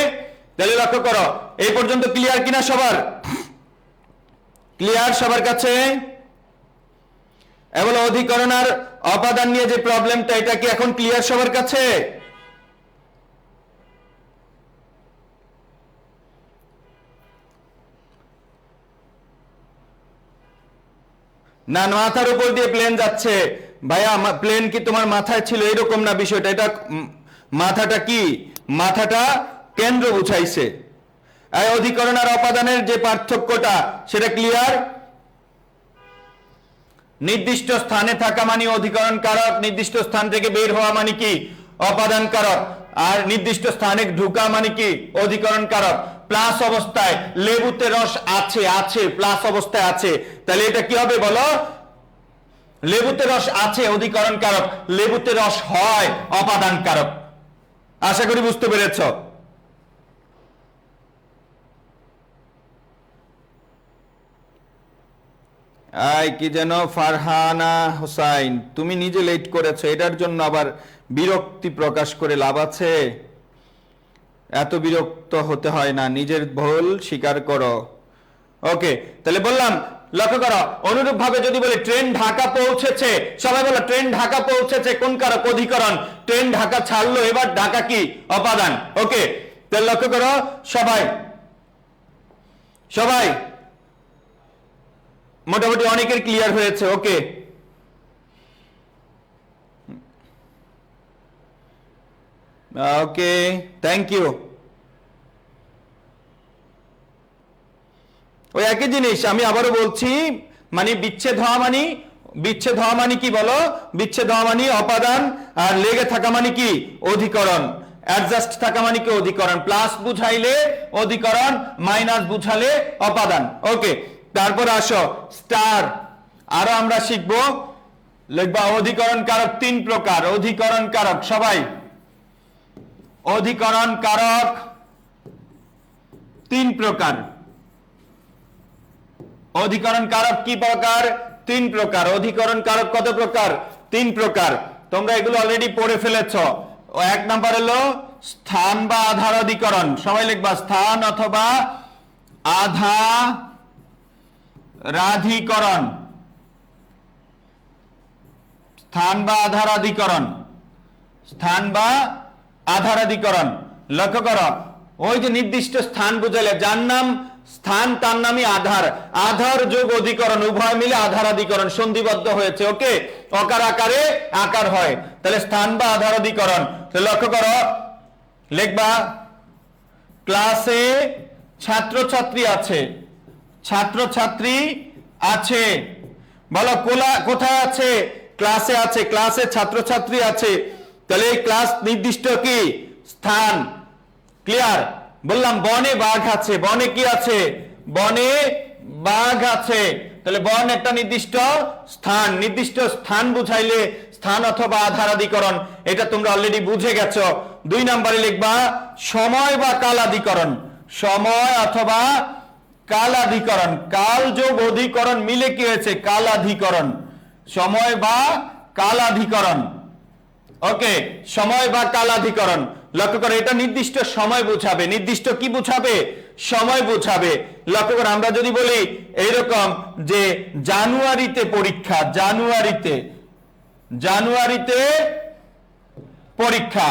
তাহলে লক্ষ্য করো, এই পর্যন্ত ক্লিয়ার কিনা সবার? ক্লিয়ার সবার কাছে? এবার অধিকরণ আর অপাদান নিয়ে যে প্রবলেমটা, এটা কি এখন ক্লিয়ার সবার কাছে? না, মাথার উপর দিয়ে প্লেন যাচ্ছে। ভাইয়া, প্লেন কি তোমার মাথায় ছিল? এরকম না বিষয়টা। এটা মাথাটা কি, মাথাটা কেন্দ্র বুঝাইছে। এই অধিকরণ আর অপাদানের যে পার্থক্যটা, সেটা ক্লিয়ার? নির্দিষ্ট স্থানে থাকা মানে অধিকরণ কারক, নির্দিষ্ট স্থান থেকে বের হওয়া মানে কি, অপাদান কারক। আর নির্দিষ্ট স্থানে ঢুকা মানে কি, অধিকরণ কারক। প্লাস অবস্থায়, লেবুতে রস আছে, প্লাস অবস্থায় আছে, তাহলে এটা কি হবে বলো? লেবুতে রস আছে, অধিকরণ কারক। লেবুতে রস হয়, অপাদান কারক। আশা করি বুঝতে পেরেছ। কি যেন ফারহানা হোসাইন, তুমি নিজে লেট করেছো, এটার জন্য আবার বিরক্তি প্রকাশ করে লাভ আছে? এত বিরক্ত হতে হয় না, নিজের ভুল স্বীকার করো। ওকে, তাহলে বললাম লক্ষ্য করো, অনুরূপ ভাবে যদি বলে ট্রেন ঢাকা পৌঁছেছে, সবাই বলো ট্রেন ঢাকা পৌঁছেছে, কোন কারক? অধিকরণ। ট্রেন ঢাকা ছাড়লো, এবার ঢাকা কি, অপাদান। ওকে, তাহলে লক্ষ্য করো সবাই মোটামুটি অনেকের ক্লিয়ার হয়েছে। ওকে, ওকে, থ্যাংক ইউ। ওই একই জিনিস আমি আবারও বলছি, মানে বিচ্ছেদ হওয়া মানে কি বলো? বিচ্ছেদ হওয়া মানে অপাদান, আর লেগে থাকা মানে কি, অধিকরণ। অ্যাডজাস্ট থাকা মানে কি, অধিকরণ। Plus বুঝাইলে অধিকরণ, minus বুঝালে অপাদান। ওকে, তারপর আসো স্টার। আরো আমরা শিখবো, লিখবা অধিকরণ কারক 3 প্রকার। অধিকরণ কারক, সবাই অধিকরণ কারক 3 প্রকার। অধিকরণ কারক কি প্রকার? 3 প্রকার। অধিকরণ কারক কত প্রকার? 3 প্রকার। তোমরা এগুলো অলরেডি পড়ে ফেলেছ। 1 নাম্বার হলো স্থান বা আধার অধিকরণ। সবাই লিখবা স্থান অথবা আধারাধিকরণ। স্থান বা আধারাধিকরণ, স্থান বা আধারাধিকরণ। লক্ষ্য করো, ওই যে নির্দিষ্ট স্থান বুঝাইলে, যার নাম স্থান তার নামই আধার। আধার যোগ অধিকরণ উভয় মিলে আধারাধিকরণ সন্ধিবদ্ধ হয়েছে। ওকে, অকার আকারে আকার হয়, তাহলে স্থান বা আধারাধিকরণ। লক্ষ্য করো, লিখবা ক্লাসে ছাত্রছাত্রী আছে, ছাত্রছাত্রী আছে। বলো কোথায় আছে? ক্লাসে আছে, ক্লাসে ছাত্রছাত্রী আছে। তাহলে এই ক্লাস নির্দিষ্ট কি, স্থান। ক্লিয়ার? বললাম বনে বাঘ আছে, বনে কি আছে? বনে বাঘ আছে। তাহলে বর্ণ একটা নির্দিষ্ট স্থান বুঝাইলে স্থান অথবা আধারাধিকরণ, এটা তোমরা অলরেডি বুঝে গেছো। 2 নম্বরে লিখবা সময় বা কালাধিকরণ, সময় অথবা কালাধিকরণ, কাল যোগ অধিকরণ মিলে কি হয়েছে কালাধিকরণ, সময় বা কালাধিকরণ। ওকে, সময় বা কালাধিকরণ, লক্ষ্য করো এটা নির্দিষ্ট সময় বোঝাবে, নির্দিষ্ট কি বোঝাবে সময় বোঝাবে। লক্ষ্য করো আমরা যদি বলি এইরকম যে জানুয়ারিতে পরীক্ষা, জানুয়ারিতে পরীক্ষা,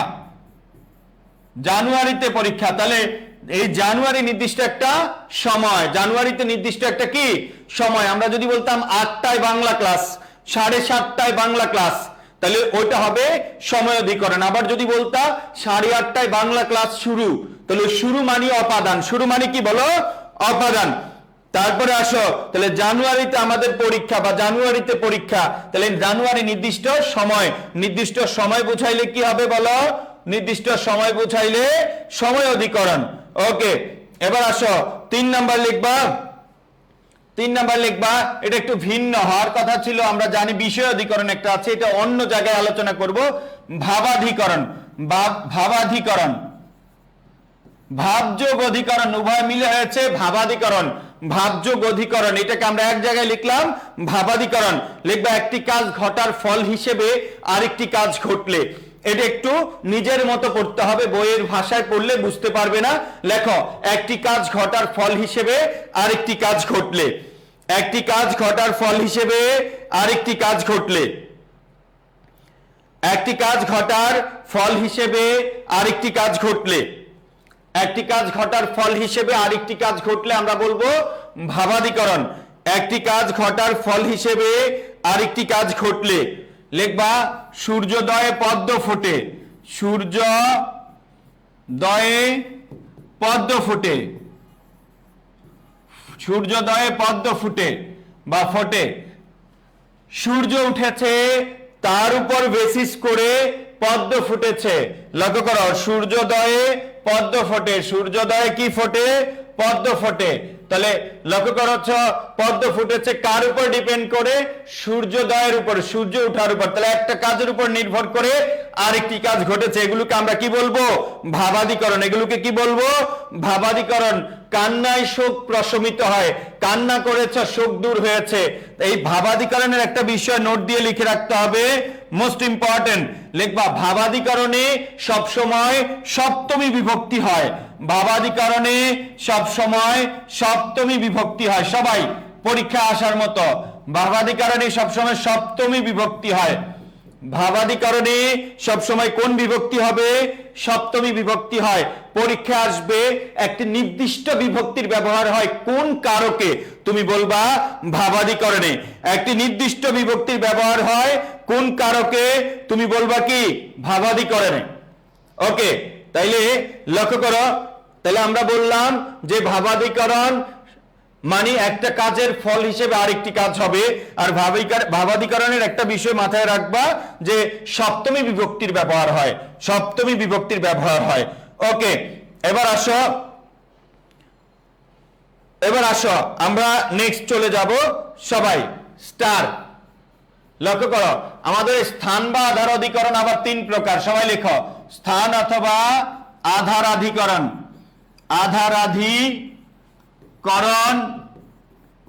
জানুয়ারিতে পরীক্ষা, তাহলে এই জানুয়ারি নির্দিষ্ট একটা সময়, জানুয়ারিতে নির্দিষ্ট একটা কি সময়। আমরা যদি বলতাম 8টায় বাংলা ক্লাস, 7:30টায় বাংলা ক্লাস, তাহলে ওইটা হবে সময় অধিকরণ। আবার যদি বলতাম 8:30টায় বাংলা ক্লাস শুরু, তাহলে শুরু মানে অপাদান, শুরু মানে কি বলো অপাদান। তারপরে আসো, তাহলে জানুয়ারিতে আমাদের পরীক্ষা বা জানুয়ারিতে পরীক্ষা, তাহলে জানুয়ারি নির্দিষ্ট সময় বুঝাইলে কি হবে বলো, নির্দিষ্ট সময় বুঝাইলে সময় অধিকরণ। ওকে, এবার আসো 3 নাম্বার লিখবা, এটা একটু ভিন্ন হওয়ার কথা ছিল, আমরা জানি বিষয় অধিকরণ একটা আছে, এটা অন্য জায়গায় আলোচনা করব। ভাবাধিকরণ, ভাবাধিকরণ, ভাবযোগ অধিকরণ উভয় মিলে হয়েছে ভাবাধিকরণ, ভাবযোগ অধিকরণ, এটাকে আমরা এক জায়গায় লিখলাম ভাবাধিকরণ। লিখবা একটি কাজ ঘটার ফল হিসেবে আরেকটি কাজ ঘটলে, এটা একটু নিজের মতো পড়তে হবে, বইয়ের ভাষায় পড়লে বুঝতে পারবে না। লেখো একটি কাজ ঘটার ফল হিসেবে আরেকটি কাজ ঘটলে, একটি কাজ ঘটার ফল হিসেবে আরেকটি কাজ ঘটলে, একটি কাজ ঘটার ফল হিসেবে আরেকটি কাজ ঘটলে, একটি কাজ ঘটার ফল হিসেবে আরেকটি কাজ ঘটলে আমরা বলবো ভাবাধিকরণ। একটি কাজ ঘটার ফল হিসেবে আরেকটি কাজ ঘটলে, লিখবা সূর্যোদয়ে পদ্ম ফোটে, সূর্যোদয়ে পদ্ম ফোটে, সূর্যোদয়ে পদ্ম ফুটে বা ফোটে, সূর্য উঠেছে তার উপর বেসিস করে পদ্ম ফুটেছে। লক্ষ্য করো সূর্যোদয়ে পদ্ম ফোটে, সূর্যোদয়ে কি ফোটে পদ্ম ফোটে, তাহলে লক্ষ্য করছ পদ্ম ফুটেছে কার উপর ডিপেন্ড করে সূর্যোদয়ের উপর, সূর্য ওঠার উপর, তাহলে একটা কাজের উপর নির্ভর করে আরেকটি কাজ ঘটেছে, এগুলোকে আমরা কি বলবো ভাবাধিকরণ, এগুলোকে কি বলবো ভাবাধিকরণ। কান্নায় শোক প্রশমিত হয়, কান্না করেছ শোক দূর হয়েছে, এই ভাবাধিকরণের একটা বিষয় নোট দিয়ে লিখে রাখতে হবে, মোস্ট ইম্পর্টেন্ট। লিখবা ভাবাধিকরণে সবসময় সপ্তমী বিভক্তি হয়, ভাবাধিকরণে সবসময় সপ্তমী বিভক্তি হয়, সবাই পরীক্ষা আসার মতো ভাবাধিকরণে সবসময় সপ্তমী বিভক্তি হয়। ভাবাধিকরণে সবসময় কোন বিভক্তি হবে সপ্তমী বিভক্তি হয়। পরীক্ষা আসবে একটি নির্দিষ্ট বিভক্তির ব্যবহার হয় কোন কারকে, তুমি বলবা ভাবাধিকরণে একটি নির্দিষ্ট বিভক্তির ব্যবহার হয় কোন কারকে, তুমি বলবা কি ভাবাধিকরণে। ওকে, তাইলে লক্ষ্য করো, তাহলে আমরা বললাম যে ভাবাধিকরণ মানে একটা কাজের ফল হিসেবে আরেকটি কাজ হবে, আর ভাবাধিকরণের একটা বিষয় মাথায় রাখবা যে সপ্তমী বিভক্তির ব্যবহার হয়, সপ্তমী বিভক্তির ব্যবহার হয়। ওকে, এবার আসো আমরা নেক্সট চলে যাব, সবাই স্টার। লক্ষ্য করো আমাদের স্থান বা আধারাধিকরণ আবার 3 প্রকার, সবাই লেখো স্থান অথবা আধারাধিকরণ, আধারাধিকরণ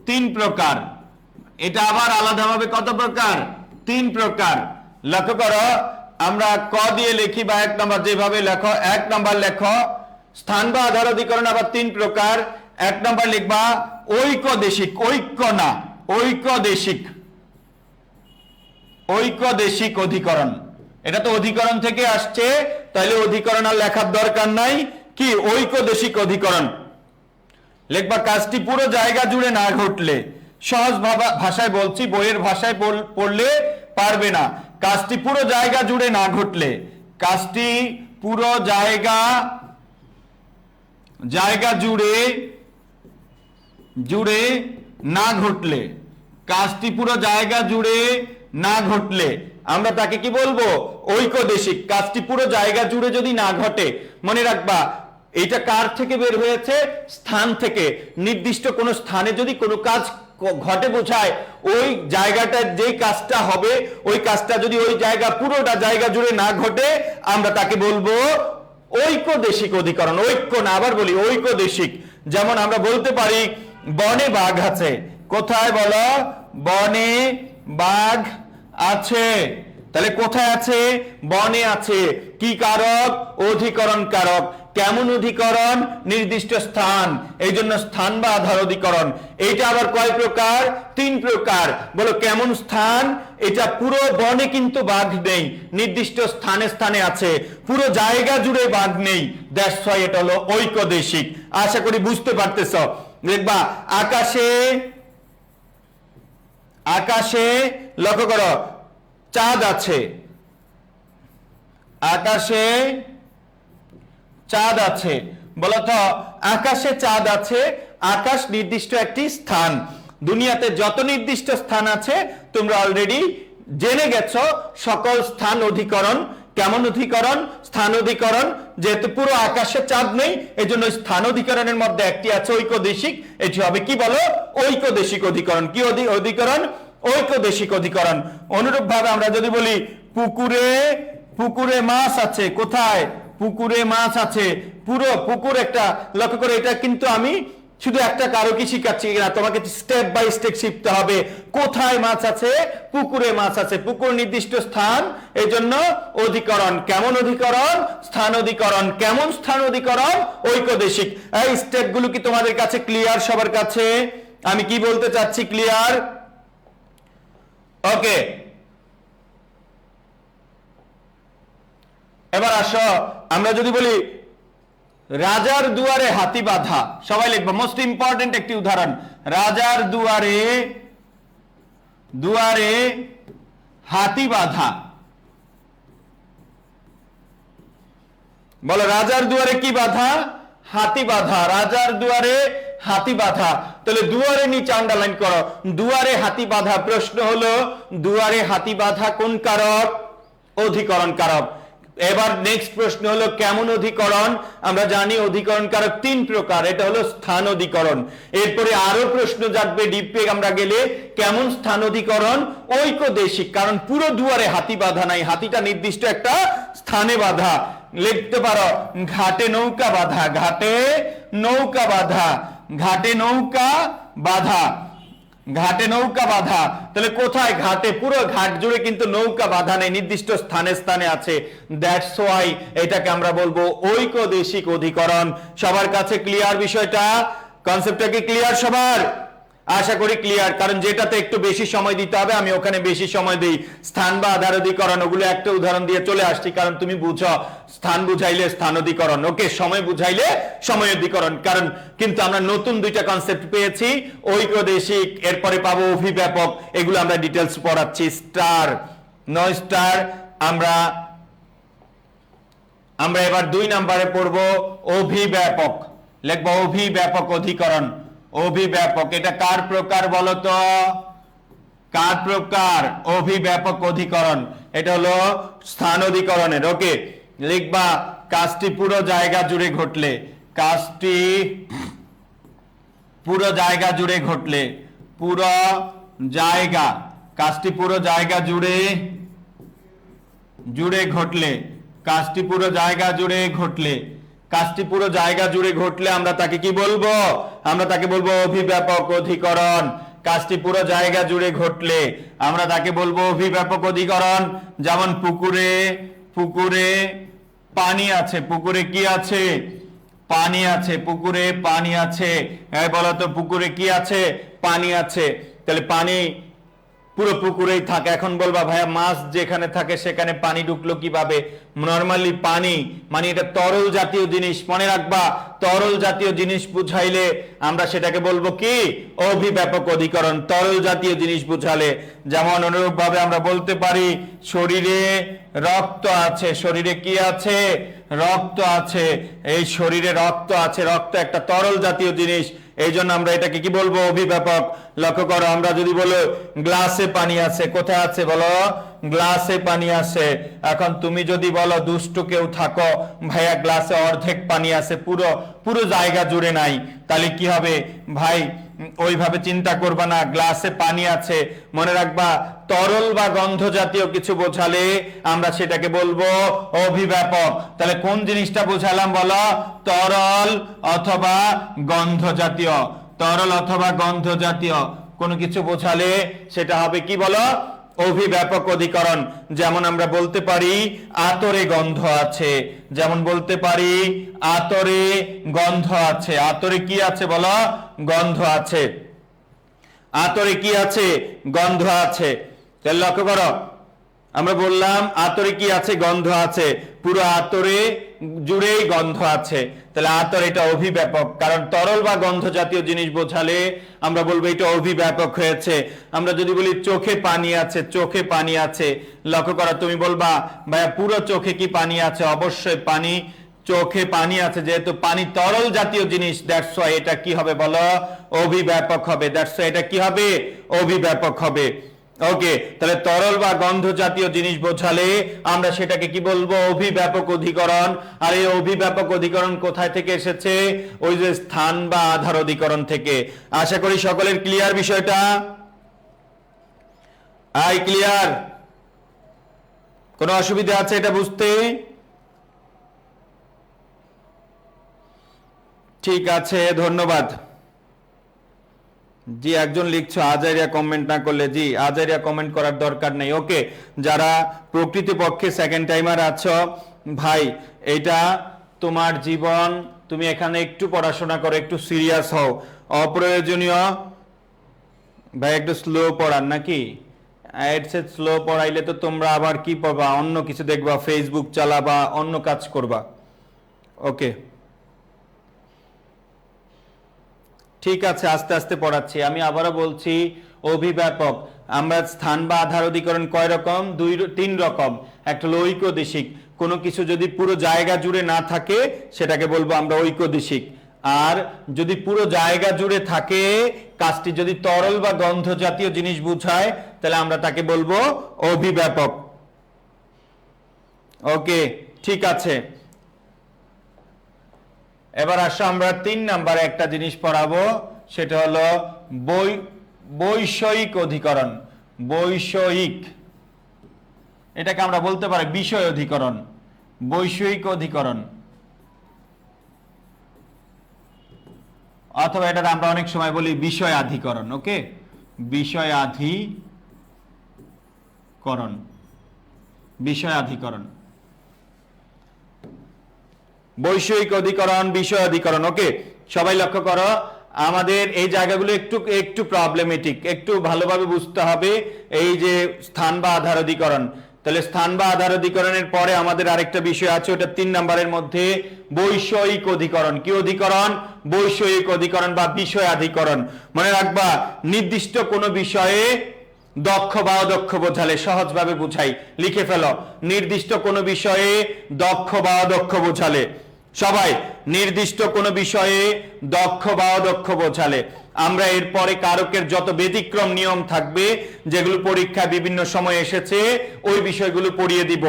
3 প্রকার, এটা আবার আলাদাভাবে কত প্রকার 3 প্রকার। লক্ষ্য করো আমরা ক দিয়ে লিখি বা 1 নম্বর যেভাবে লেখো, 1 নম্বর লেখো স্থান বা আধারাধিকরণ আবার 3 প্রকার। 1 নম্বর লিখবা ঐকদেশিক, ঐক্য না ঐকদেশিক, ঐকদেশিক অধিকরণ, এটা তো অধিকরণ থেকে আসছে, তাহলে অধিকরণ আর লেখার দরকার নাই, কি ঐকদেশিক অধিকরণ। লিখবা কাজটি পুরো জায়গা জুড়ে না ঘটলে, সহজ ভাষায় বলছি, বইয়ের ভাষায় পড়লে পারবে না। কাজটি পুরো জায়গা জুড়ে না ঘটলে, কাজটি পুরো জায়গা জুড়ে না ঘটলে, কাজটি পুরো জায়গা জুড়ে না ঘটলে আমরা তাকে কি বলবো ঐকদেশিক। কাজটি পুরো জায়গা জুড়ে যদি না ঘটে, মনে রাখবা এটা কার থেকে বের হয়েছে স্থান থেকে, নির্দিষ্ট কোনো স্থানে যদি কোনো কাজ ঘটে বোঝায় ওই জায়গাটার যেই কাজটা হবে ওই কাজটা যদি ওই জায়গা পুরোটা জায়গা জুড়ে না ঘটে আমরা তাকে বলবো ঐকদেশিক অধিকরণ। ঐক্য না, আবার বলি ঐকদেশিক। যেমন আমরা বলতে পারি বনে বাঘ আছে। কোথায় বলো? বনে বাঘ আছে। তাহলে কোথায় আছে? বনে আছে। কি কারক? অধিকরণ কারক। কেমন অধিকরণ? নির্দিষ্ট স্থান, এই জন্য স্থান বা আধার অধিকরণ। এটা আবার কয় প্রকার? 3 প্রকার। বলো কেমন স্থান? এটা পুরো বনে কিন্তু বাঘ নেই, নির্দিষ্ট স্থানে স্থানে আছে, পুরো জায়গা জুড়ে বাঘ নেই, দ্যাটস হোয়াই এটা হলো ঐকদেশিক। আশা করি বুঝতে পারতেছ। দেখবা আকাশে, আকাশে লক্ষ্য করো চাঁদ আছে, আকাশে চাঁদ আছে। বলতো আকাশে চাঁদ আছে, আকাশ নির্দিষ্ট একটি স্থান। দুনিয়াতে যত নির্দিষ্ট স্থান আছে তোমরা অলরেডি জেনে গেছো সকল স্থান অধিকরণ। কেমন অধিকরণ? স্থান অধিকরণ। যেহেতু পুরো আকাশে চাঁদ নেই এই জন্য স্থান অধিকরণের মধ্যে একটি আছে ঐকদেশিক, এটি হবে কি বলো? ঐকদেশিক অধিকরণ। কি অধিকরণ? ঐকদেশিক অধিকরণ। অনুরূপ ভাবে আমরা যদি বলি পুকুরে, পুকুরে মাছ আছে। কোথায়? পুকুরে মাছ আছে। পুরো পুকুর একটা, লক্ষ্য করে এটা কিন্তু আমি শুধু একটা কারকে শিখাচ্ছি না, তোমাকে স্টেপ বাই স্টেপ শিখতে হবে। কোথায় মাছ আছে? পুকুরে মাছ আছে। পুকুর নির্দিষ্ট স্থান, এই জন্য অধিকরণ। কেমন অধিকরণ? স্থান অধিকরণ। কেমন স্থান অধিকরণ? ঐকদেশিক। এই স্টেপগুলো কি তোমাদের কাছে ক্লিয়ার? সবার কাছে আমি কি বলতে চাচ্ছি ক্লিয়ার? ওকে, এবার আসো আমরা যদি বলি রাজার দুয়ারে হাতি বাঁধা। সবাই লিখবো, মোস্ট ইম্পর্টেন্ট একটি উদাহরণ। রাজার দুয়ারে, দুয়ারে হাতি বাঁধা। বলো রাজার দুয়ারে কি বাঁধা? হাতি বাঁধা। রাজার দুয়ারে হাতি বাঁধা। তাহলে দুয়ারে নিচে আন্ডারলাইন করো, দুয়ারে হাতি বাঁধা। প্রশ্ন হলো দুয়ারে হাতি বাঁধা কোন কারক? অধিকরণ কারক। এবার নেক্সট প্রশ্ন হলো কেমন অধিকরণ? আমরা জানি অধিকরণ কারক 3 প্রকার, এটা হলো স্থান অধিকরণ। এরপরে আরো প্রশ্ন জাগবে ডিপে আমরা গেলে, কেমন স্থান অধিকরণ? ঐকদেশিক, কারণ পুরো দুয়ারে হাতি বাঁধা নাই, হাতিটা নির্দিষ্ট একটা স্থানে বাঁধা। লিখতে পারো ঘাটে নৌকা বাঁধা, ঘাটে নৌকা বাঁধা, ঘাটে নৌকা বাঁধা, ঘাটে নৌকা বাঁধা। তাহলে কোথায়? ঘাটে। পুরো ঘাট জুড়ে কিন্তু নৌকা বাঁধা নেই, নির্দিষ্ট স্থানে স্থানে আছে, দ্যাটস ওয়াই এটাকে আমরা বলবো ঐকদেশিক অধিকরণ। সবার কাছে ক্লিয়ার বিষয়টা? কনসেপ্টটা কি ক্লিয়ার সবার? আশা করি ক্লিয়ার, কারণ যেটাতে একটু বেশি সময় দিতে হবে আমি ওখানে বেশি সময় দিই। স্থান বা আধার অধিকরণ ওগুলো একটা উদাহরণ দিয়ে চলে আসছি, কারণ তুমি বুঝো স্থান বুঝাইলে স্থান অধিকরণ, ওকে, সময় বুঝাইলে সময় অধিকরণ। কারণ কিন্তু আমরা নতুন 2টা কনসেপ্ট পেয়েছি, ঐকদেশিক, এরপরে পাবো অভিব্যাপক। এগুলো আমরা ডিটেলস পড়াচ্ছি। স্টার, নয় স্টার। আমরা এবার 2 নম্বরে পড়বো অভিব্যাপক। লিখবো অভিব্যাপক অধিকরণ। অভিব্যাপক এটা কার প্রকার বলতো? কার প্রকার? অভিব্যাপক অধিকরণ। এটা হলো স্থান অধিকরণের। ওকে, লিখবা কাজটি পুরো জায়গা জুড়ে ঘটলে, কাজটি পুরো জায়গা জুড়ে ঘটলে, পুরো জায়গা, কাজটি পুরো জায়গা জুড়ে জুড়ে ঘটলে, কাজটি পুরো জায়গা জুড়ে ঘটলে, কাজটি পুরো জায়গা জুড়ে ঘটলে আমরা তাকে কি বলবো? আমরা তাকে বলবো অভিব্যাপক অধিকরণ। কাজটি পুরো জায়গা জুড়ে ঘটলে আমরা তাকে বলবো অভিব্যাপক অধিকরণ। যেমন পুকুরে, পুকুরে পানি আছে। পুকুরে কি আছে? পানি আছে। পুকুরে পানি আছে। বলতো পুকুরে কি আছে? পানি আছে। তাহলে পানি পুরো পুকুরেই থাকে। এখন বলবা ভাইয়া মাছ যেখানে থাকে সেখানে পানি ঢুকলো কিভাবে? নরমালি পানি মানে এটা তরল জাতীয় জিনিস, মনে রাখবা তরল জাতীয় জিনিস বুঝাইলে আমরা সেটাকে বলবো কি? অভিব্যাপক অধিকরণ। তরল জাতীয় জিনিস বুঝালে, যেমন অনুরূপ ভাবে আমরা বলতে পারি শরীরে রক্ত আছে। শরীরে কি আছে? রক্ত আছে। এই শরীরে রক্ত আছে, রক্ত একটা তরল জাতীয় জিনিস, এই জন্য আমরা এটাকে কি বলবো? অভিব্যাপক। লক্ষ্য করো আমরা যদি বলো গ্লাসে পানি আছে, কোথায় আছে বলো? গ্লাসে পানি আছে। এখন তুমি যদি বলো দুষ্ট কেউ থাকো, ভাইয়া গ্লাসে অর্ধেক পানি আছে, পুরো জায়গা জুড়ে নাই, তাহলে কি হবে? ভাই ওইভাবে চিন্তা করবা না। গ্লাসে পানি আছে, মনে রাখবা তরল বা গন্ধ জাতীয় কিছু বোঝালে আমরা সেটাকে বলবো অভিব্যাপক। তাহলে কোন জিনিসটা বোঝালাম বলো? তরল অথবা গন্ধ জাতীয়। তরল অথবা গন্ধ জাতীয় কোনো কিছু বোঝালে সেটা হবে কি বলো? অভিব্যাপক অধিকরণ। যেমন আমরা বলতে পারি আতরে গন্ধ আছে, যেমন বলতে পারি আতরে গন্ধ আছে। আতরে কি আছে বলো? গন্ধ আছে। আতরে কি আছে? গন্ধ আছে। তাহলে লক্ষ্য করো, আমরা বললাম আতরে কি আছে? গন্ধ আছে। পুরো আতরে জুড়েই গন্ধ আছে। তাহলে আতর এটা অভিব্যাপক, কারণ তরল বা গন্ধ জাতীয় জিনিস বোঝালে আমরা বলবো এটা অভিব্যাপক হয়েছে। আমরা যদি বলি চোখে পানি আছে, চোখে পানি আছে, লক্ষ্য করো তুমি বলবা ভাইয়া পুরো চোখে কি পানি আছে? অবশ্যই পানি, চোখে পানি আছে। যেহেতু পানি তরল জাতীয় জিনিস, দ্যাটস ওয়াই এটা কি হবে বলো? অভিব্যাপক হবে। দ্যাটস ওয়াই এটা কি হবে? অভিব্যাপক হবে। ওকে, তাহলে তরল বা গন্ধ জাতীয় জিনিস বোঝালে আমরা সেটাকে কি বলবো? অভিব্যাপক অধিকরণ। আর এই অভিব্যাপক অধিকরণ কোথায় থেকে এসেছে? ওই যে স্থান বা আধার অধিকরণ থেকে। আশা করি সকলের ক্লিয়ার বিষয়টা। I clear? কোনো অসুবিধা আছে এটা বুঝতে? ঠিক আছে, ধন্যবাদ। জি, একজন লিখছো আজাইরিয়া কমেন্ট না করলে। জি, আজাইরিয়া কমেন্ট করার দরকার নেই। ওকে, যারা প্রকৃতপক্ষে সেকেন্ড টাইমার আছো, ভাই এটা তোমার জীবন, তুমি এখানে একটু পড়াশোনা করো, একটু সিরিয়াস হও। অপ্রয়োজনীয় ভাই একটু স্লো পড়ান নাকি? স্লো পড়াইলে তো তোমরা আবার কি পড়বা? অন্য কিছু দেখবা, ফেসবুক চালাবা, অন্য কাজ করবা। ওকে, ঠিক আছে, আস্তে আস্তে পড়াচ্ছি। আমি আবারও বলছি, অভিব্যাপক আমরা স্থান বা আধার অধিকরণ কয় রকম? তিন রকম। একটা হলো ঐকদেশিক। কোনো কিছু যদি পুরো জায়গা জুড়ে না থাকে সেটাকে বলবো আমরা ঐকদেশিক। আর যদি পুরো জায়গা জুড়ে থাকে, কাজটি যদি তরল বা গন্ধ জাতীয় জিনিস বোঝায়, তাহলে আমরা তাকে বলবো অভিব্যাপক। ওকে, ঠিক আছে। এবার আসো আমরা 3 নম্বরে একটা জিনিস পড়াবো, সেটা হলো বৈষয়িক অধিকরণ। বৈষয়িক, এটাকে আমরা বলতে পারি বিষয় অধিকরণ। বৈষয়িক অধিকরণ, অথবা এটা আমরা অনেক সময় বলি বিষয়াধিকরণ। ওকে, বিষয়াধিকরণ, বিষয়াধিকরণ, বৈষয়িক অধিকরণ, বিষয় অধিকরণ। ওকে, সবাই লক্ষ্য করো, আমাদের এই জায়গাগুলো একটু প্রবলেমেটিক, একটু ভালোভাবে বুঝতে হবে। এই যে স্থান বা আধার অধিকরণ, তাহলে স্থান বা আধার অধিকরণের পরে আমাদের আরেকটা বিষয় আছে, ওটা 3 নম্বরের মধ্যে বৈষয়িক অধিকরণ। কি অধিকরণ? বৈষয়িক অধিকরণ বা বিষয়াধিকরণ। মনে রাখবা, নির্দিষ্ট কোনো বিষয়ে দক্ষ বা অদক্ষ বোঝালে, সহজভাবে বুঝাই, লিখে ফেলো। নির্দিষ্ট কোনো বিষয়ে দক্ষ বা অদক্ষ বোঝালে, সবাই নির্দিষ্ট কোনো বিষয়ে দক্ষ বা অদক্ষ বোঝালে আমরা এরপরে কারকের যত ব্যতিক্রম নিয়ম থাকবে, যেগুলো পরীক্ষায় বিভিন্ন সময় এসেছে, ওই বিষয়গুলো পড়িয়ে দিব।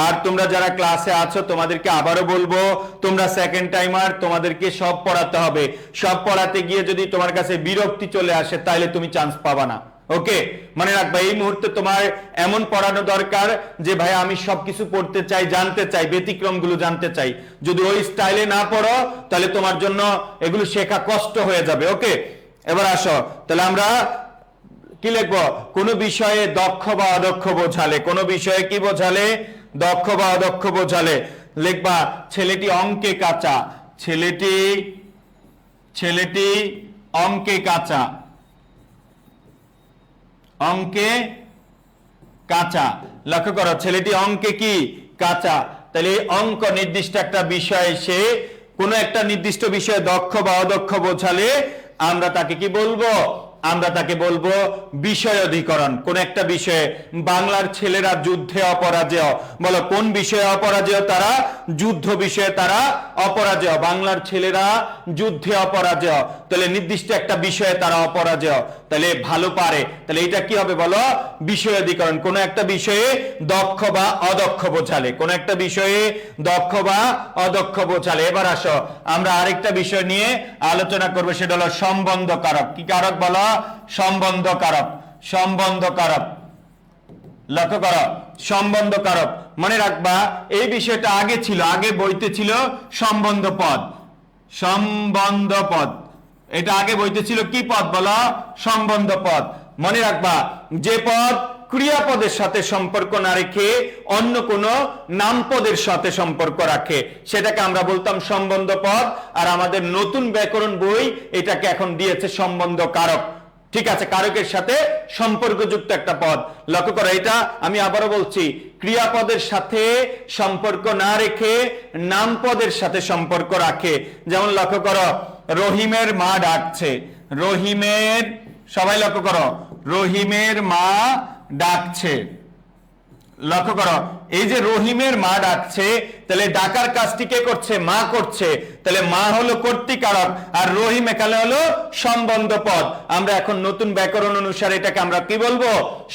আর তোমরা যারা ক্লাসে আছো, তোমাদেরকে আবারও বলবো, তোমরা সেকেন্ড টাইমার, তোমাদেরকে সব পড়াতে হবে। সব পড়াতে গিয়ে যদি তোমার কাছে বিরক্তি চলে আসে, তাহলে তুমি চান্স পাবা না। ওকে, মনে রাখবা, এই মুহূর্তে তোমার এমন পড়ানো দরকার যে ভাই আমি সবকিছু পড়তে চাই, জানতে চাই, ব্যতিক্রমগুলো জানতে চাই। যদি ওই স্টাইলে না পড়ো, তাহলে তোমার জন্য এগুলো শেখা কষ্ট হয়ে যাবে। ওকে, এবার আসো, তাহলে আমরা কি লিখবো? কোনো বিষয়ে দক্ষ বা অদক্ষ বোঝালে, কোনো বিষয়ে কি বোঝালে? দক্ষ বা অদক্ষ বোঝালে লিখবা, ছেলেটি অঙ্কে কাঁচা। ছেলেটি অঙ্কে কাঁচা। অঙ্কে কাঁচা, লক্ষ্য করো, ছেলেটি অঙ্কে কি? কাঁচা। তাহলে অঙ্ক নির্দিষ্ট একটা বিষয়, সে কোনো একটা নির্দিষ্ট বিষয়ে দক্ষ বা অদক্ষ বোঝালে আমরা তাকে কি বলবো? আমরা তাকে বলবো বিষয় অধিকরণ। কোন একটা বিষয়ে বাংলার ছেলেরা যুদ্ধে অপরাজেয়, বলো কোন বিষয়ে অপরাজেয় তারা? যুদ্ধ বিষয়ে তারা অপরাজেয়। বাংলার ছেলেরা যুদ্ধে অপরাজেয়, তাহলে নির্দিষ্ট একটা বিষয়ে তারা অপরাজেয়, তাহলে ভালো পারে, তাহলে এটা কি হবে বলো? বিষয় অধিকরণ। কোন একটা বিষয়ে দক্ষ বা অদক্ষ বোঝালে, কোন একটা বিষয়ে দক্ষ বা অদক্ষ বোঝালে। এবার আসো আমরা আরেকটা বিষয় নিয়ে আলোচনা করবো, সেটা হলো সম্বন্ধ কারক। কি কারক বলো? সম্বন্ধ কারক। সম্বন্ধ কারক, লক্ষ্য করো, সম্বন্ধ কারক। মনে রাখবা এই বিষয়টা আগে ছিল, আগে বইতে ছিল সম্বন্ধ পদ। সম্বন্ধ পদ, এটা আগে বইতে ছিল কি পদ বলো? সম্বন্ধ পদ। মনে রাখবা যে পদ ক্রিয়াপদের সাথে সম্পর্ক না রেখে অন্য কোন নামপদের সাথে সম্পর্ক রাখে সেটাকে আমরা বলতাম সম্বন্ধ পদ। আর আমাদের নতুন ব্যাকরণ বই এটাকে এখন দিয়েছে সম্বন্ধ কারক। ঠিক আছে, কারকের সাথে সম্পর্কযুক্ত একটা পদ। লক্ষ্য করো, এটা আমি আবারও বলছি, ক্রিয়াপদের সাথে সম্পর্ক না রেখে নামপদের সাথে সম্পর্ক রাখে। যেমন লক্ষ্য করো, রহিমের মা ডাকছে। রহিমের, সবাই লক্ষ্য করো, রহিমের মা ডাকছে। লক্ষ্য করো, এই যে রহিমের মা ডাকছে, তাহলে ডাকার কাজটি কে করছে? মা করছে। তাহলে মা হলো কর্তৃকারক আর রহিম এখানে হলো সম্বন্ধ পদ। আমরা এখন নতুন ব্যাকরণ অনুসারে এটাকে আমরা কি বলবো?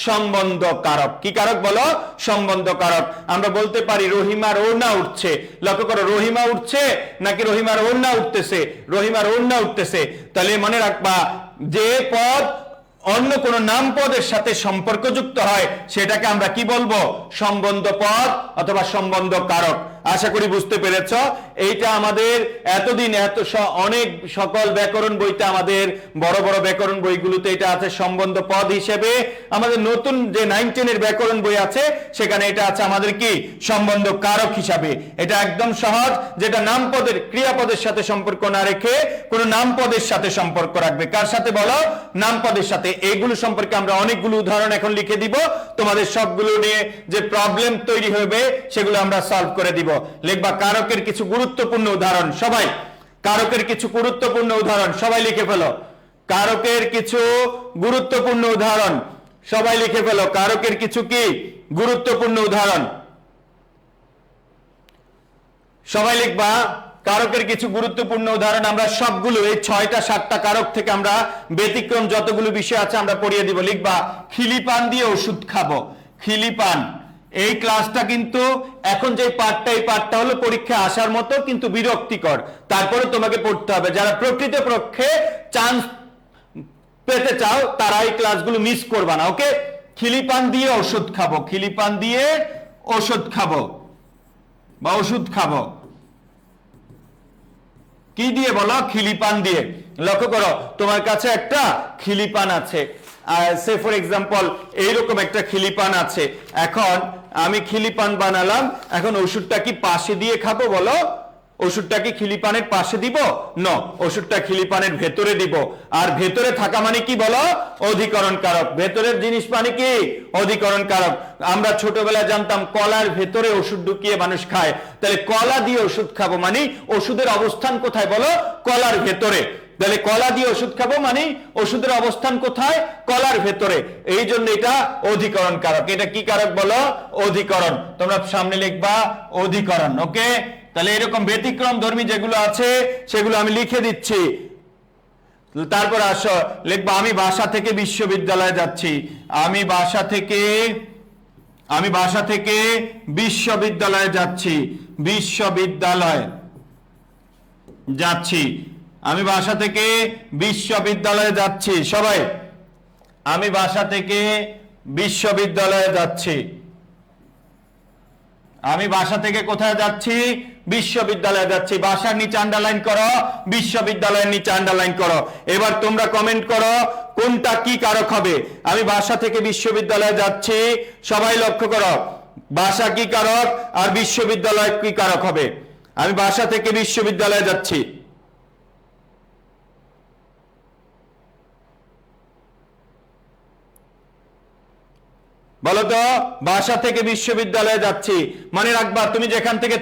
সম্বন্ধ কারক। কি কারক বলো? সম্বন্ধ কারক। আমরা বলতে পারি রহিমার ওড়না উঠছে। লক্ষ্য করো, রহিমা উঠছে নাকি রহিমার ওড়না উঠতেছে? রহিমার ওড়না উঠতেছে। তাহলে মনে রাখবা যে পদ অন্য কোন নাম পদের সাথে সম্পর্কযুক্ত হয় সেটাকে আমরা কি বলবো? সম্বন্ধ পদ অথবা সম্বন্ধ কারক। আশা করি বুঝতে পেরেছ। এইটা আমাদের এতদিন অনেক সকল ব্যাকরণ বইতে, আমাদের বড় বড় ব্যাকরণ বইগুলোতে এটা আছে সম্বন্ধ পদ হিসেবে। আমাদের নতুন যে 9-10 এর ব্যাকরণ বই আছে সেখানে এটা আছে আমাদের কি? সম্বন্ধ কারক হিসাবে। এটা একদম সহজ, যেটা নাম পদের ক্রিয়াপদের সাথে সম্পর্ক না রেখে কোন নাম পদের সাথে সম্পর্ক রাখবে। কার সাথে বলো? নাম পদের সাথে। এইগুলো সম্পর্কে আমরা অনেকগুলো উদাহরণ এখন লিখে দিব, তোমাদের সবগুলো নিয়ে যে প্রবলেম তৈরি হবে সেগুলো আমরা সলভ করে দিব। লিখবা কারকের কিছু গুরুত্বপূর্ণ উদাহরণ। সবাই কারকের কিছু গুরুত্বপূর্ণ উদাহরণ সবাই লিখে ফেলো। কারকের কিছু গুরুত্বপূর্ণ উদাহরণ সবাই লিখে ফেলো। কারকের কিছু কি গুরুত্বপূর্ণ উদাহরণ সবাই লিখবা। কারকের কিছু গুরুত্বপূর্ণ উদাহরণ আমরা সবগুলো এই 6টা 7টা কারক থেকে আমরা ব্যতিক্রম যতগুলো বিষয় আছে আমরা পড়িয়ে দিব। লিখবা খিলিপান দিয়ে ওষুধ খাবো। খিলিপান, এই ক্লাসটা কিন্তু এখন যে পাঠটা, এই পাঠটা হলো পরীক্ষা আসার মতো কিন্তু বিরক্তিকর, তারপরে তোমাকে পড়তে হবে। যারা প্রকৃতপক্ষে চান্স পেতে চাও তারা এই ক্লাসগুলো মিস করবা না, ওকে? খিলিপান দিয়ে ওষুধ খাবো। খিলিপান দিয়ে ওষুধ খাবো বা ওষুধ খাবো। কি দিয়ে বলো? খিলিপান দিয়ে। লক্ষ্য করো, তোমার কাছে একটা খিলিপান আছে, সে ফর এক্সাম্পল এইরকম একটা খিলিপান আছে। এখন আমি খিলিপান বানালাম, এখন ওষুধটা কি পাশে দিয়ে খাবো বলো? ওষুধটা কি খিলিপানের পাশে দিব? না, ওষুধটা খিলিপানের ভেতরে দিব। আর ভেতরে থাকা মানে কি বলো? অধিকরণ কারক। ভেতরের জিনিস মানে কি? অধিকরণ কারক। আমরা ছোটবেলায় জানতাম কলার ভেতরে ওষুধ ঢুকিয়ে মানুষ খায়, তাহলে কলা দিয়ে ওষুধ খাবো মানে ওষুধের অবস্থান কোথায় বলো? কলার ভেতরে। তাহলে কলা দিয়ে ওষুধ খাবো মানে ওষুধের অবস্থান কোথায়? কলার ভেতরে। এই জন্য এটা অধিকরণ কারক। এটা কি কারক বলো? অধিকরণ। তোমরা সামনে লিখবা অধিকরণ, ওকে? তাহলে এরকম ব্যতিক্রম ধর্মী যেগুলো আছে সেগুলো আমি লিখে দিচ্ছি। তারপর আসো, লিখবা আমি বাসা থেকে বিশ্ববিদ্যালয়ে যাচ্ছি। আমি বাসা থেকে বিশ্ববিদ্যালয়ে যাচ্ছি। বিশ্ববিদ্যালয় যাচ্ছি। আমি বাসা থেকে বিশ্ববিদ্যালয়ে যাচ্ছি। সবাই, আমি বাসা থেকে বিশ্ববিদ্যালয়ে যাচ্ছি। আমি বাসা থেকে কোথায় যাচ্ছি? বিশ্ববিদ্যালয়ে যাচ্ছি। বাসার নিচে আন্ডারলাইন করো, বিশ্ববিদ্যালয়ের নিচে আন্ডারলাইন করো। এবার তোমরা কমেন্ট করো কোনটা কি কারক হবে। আমি বাসা থেকে বিশ্ববিদ্যালয়ে যাচ্ছি, সবাই লক্ষ্য করো বাসা কি কারক আর বিশ্ববিদ্যালয় কি কারক হবে। আমি বাসা থেকে বিশ্ববিদ্যালয়ে যাচ্ছি। বলতো, বাসা থেকে বিশ্ববিদ্যালয়ে যাচ্ছি। মনে রাখবা তুমি যেখান থেকে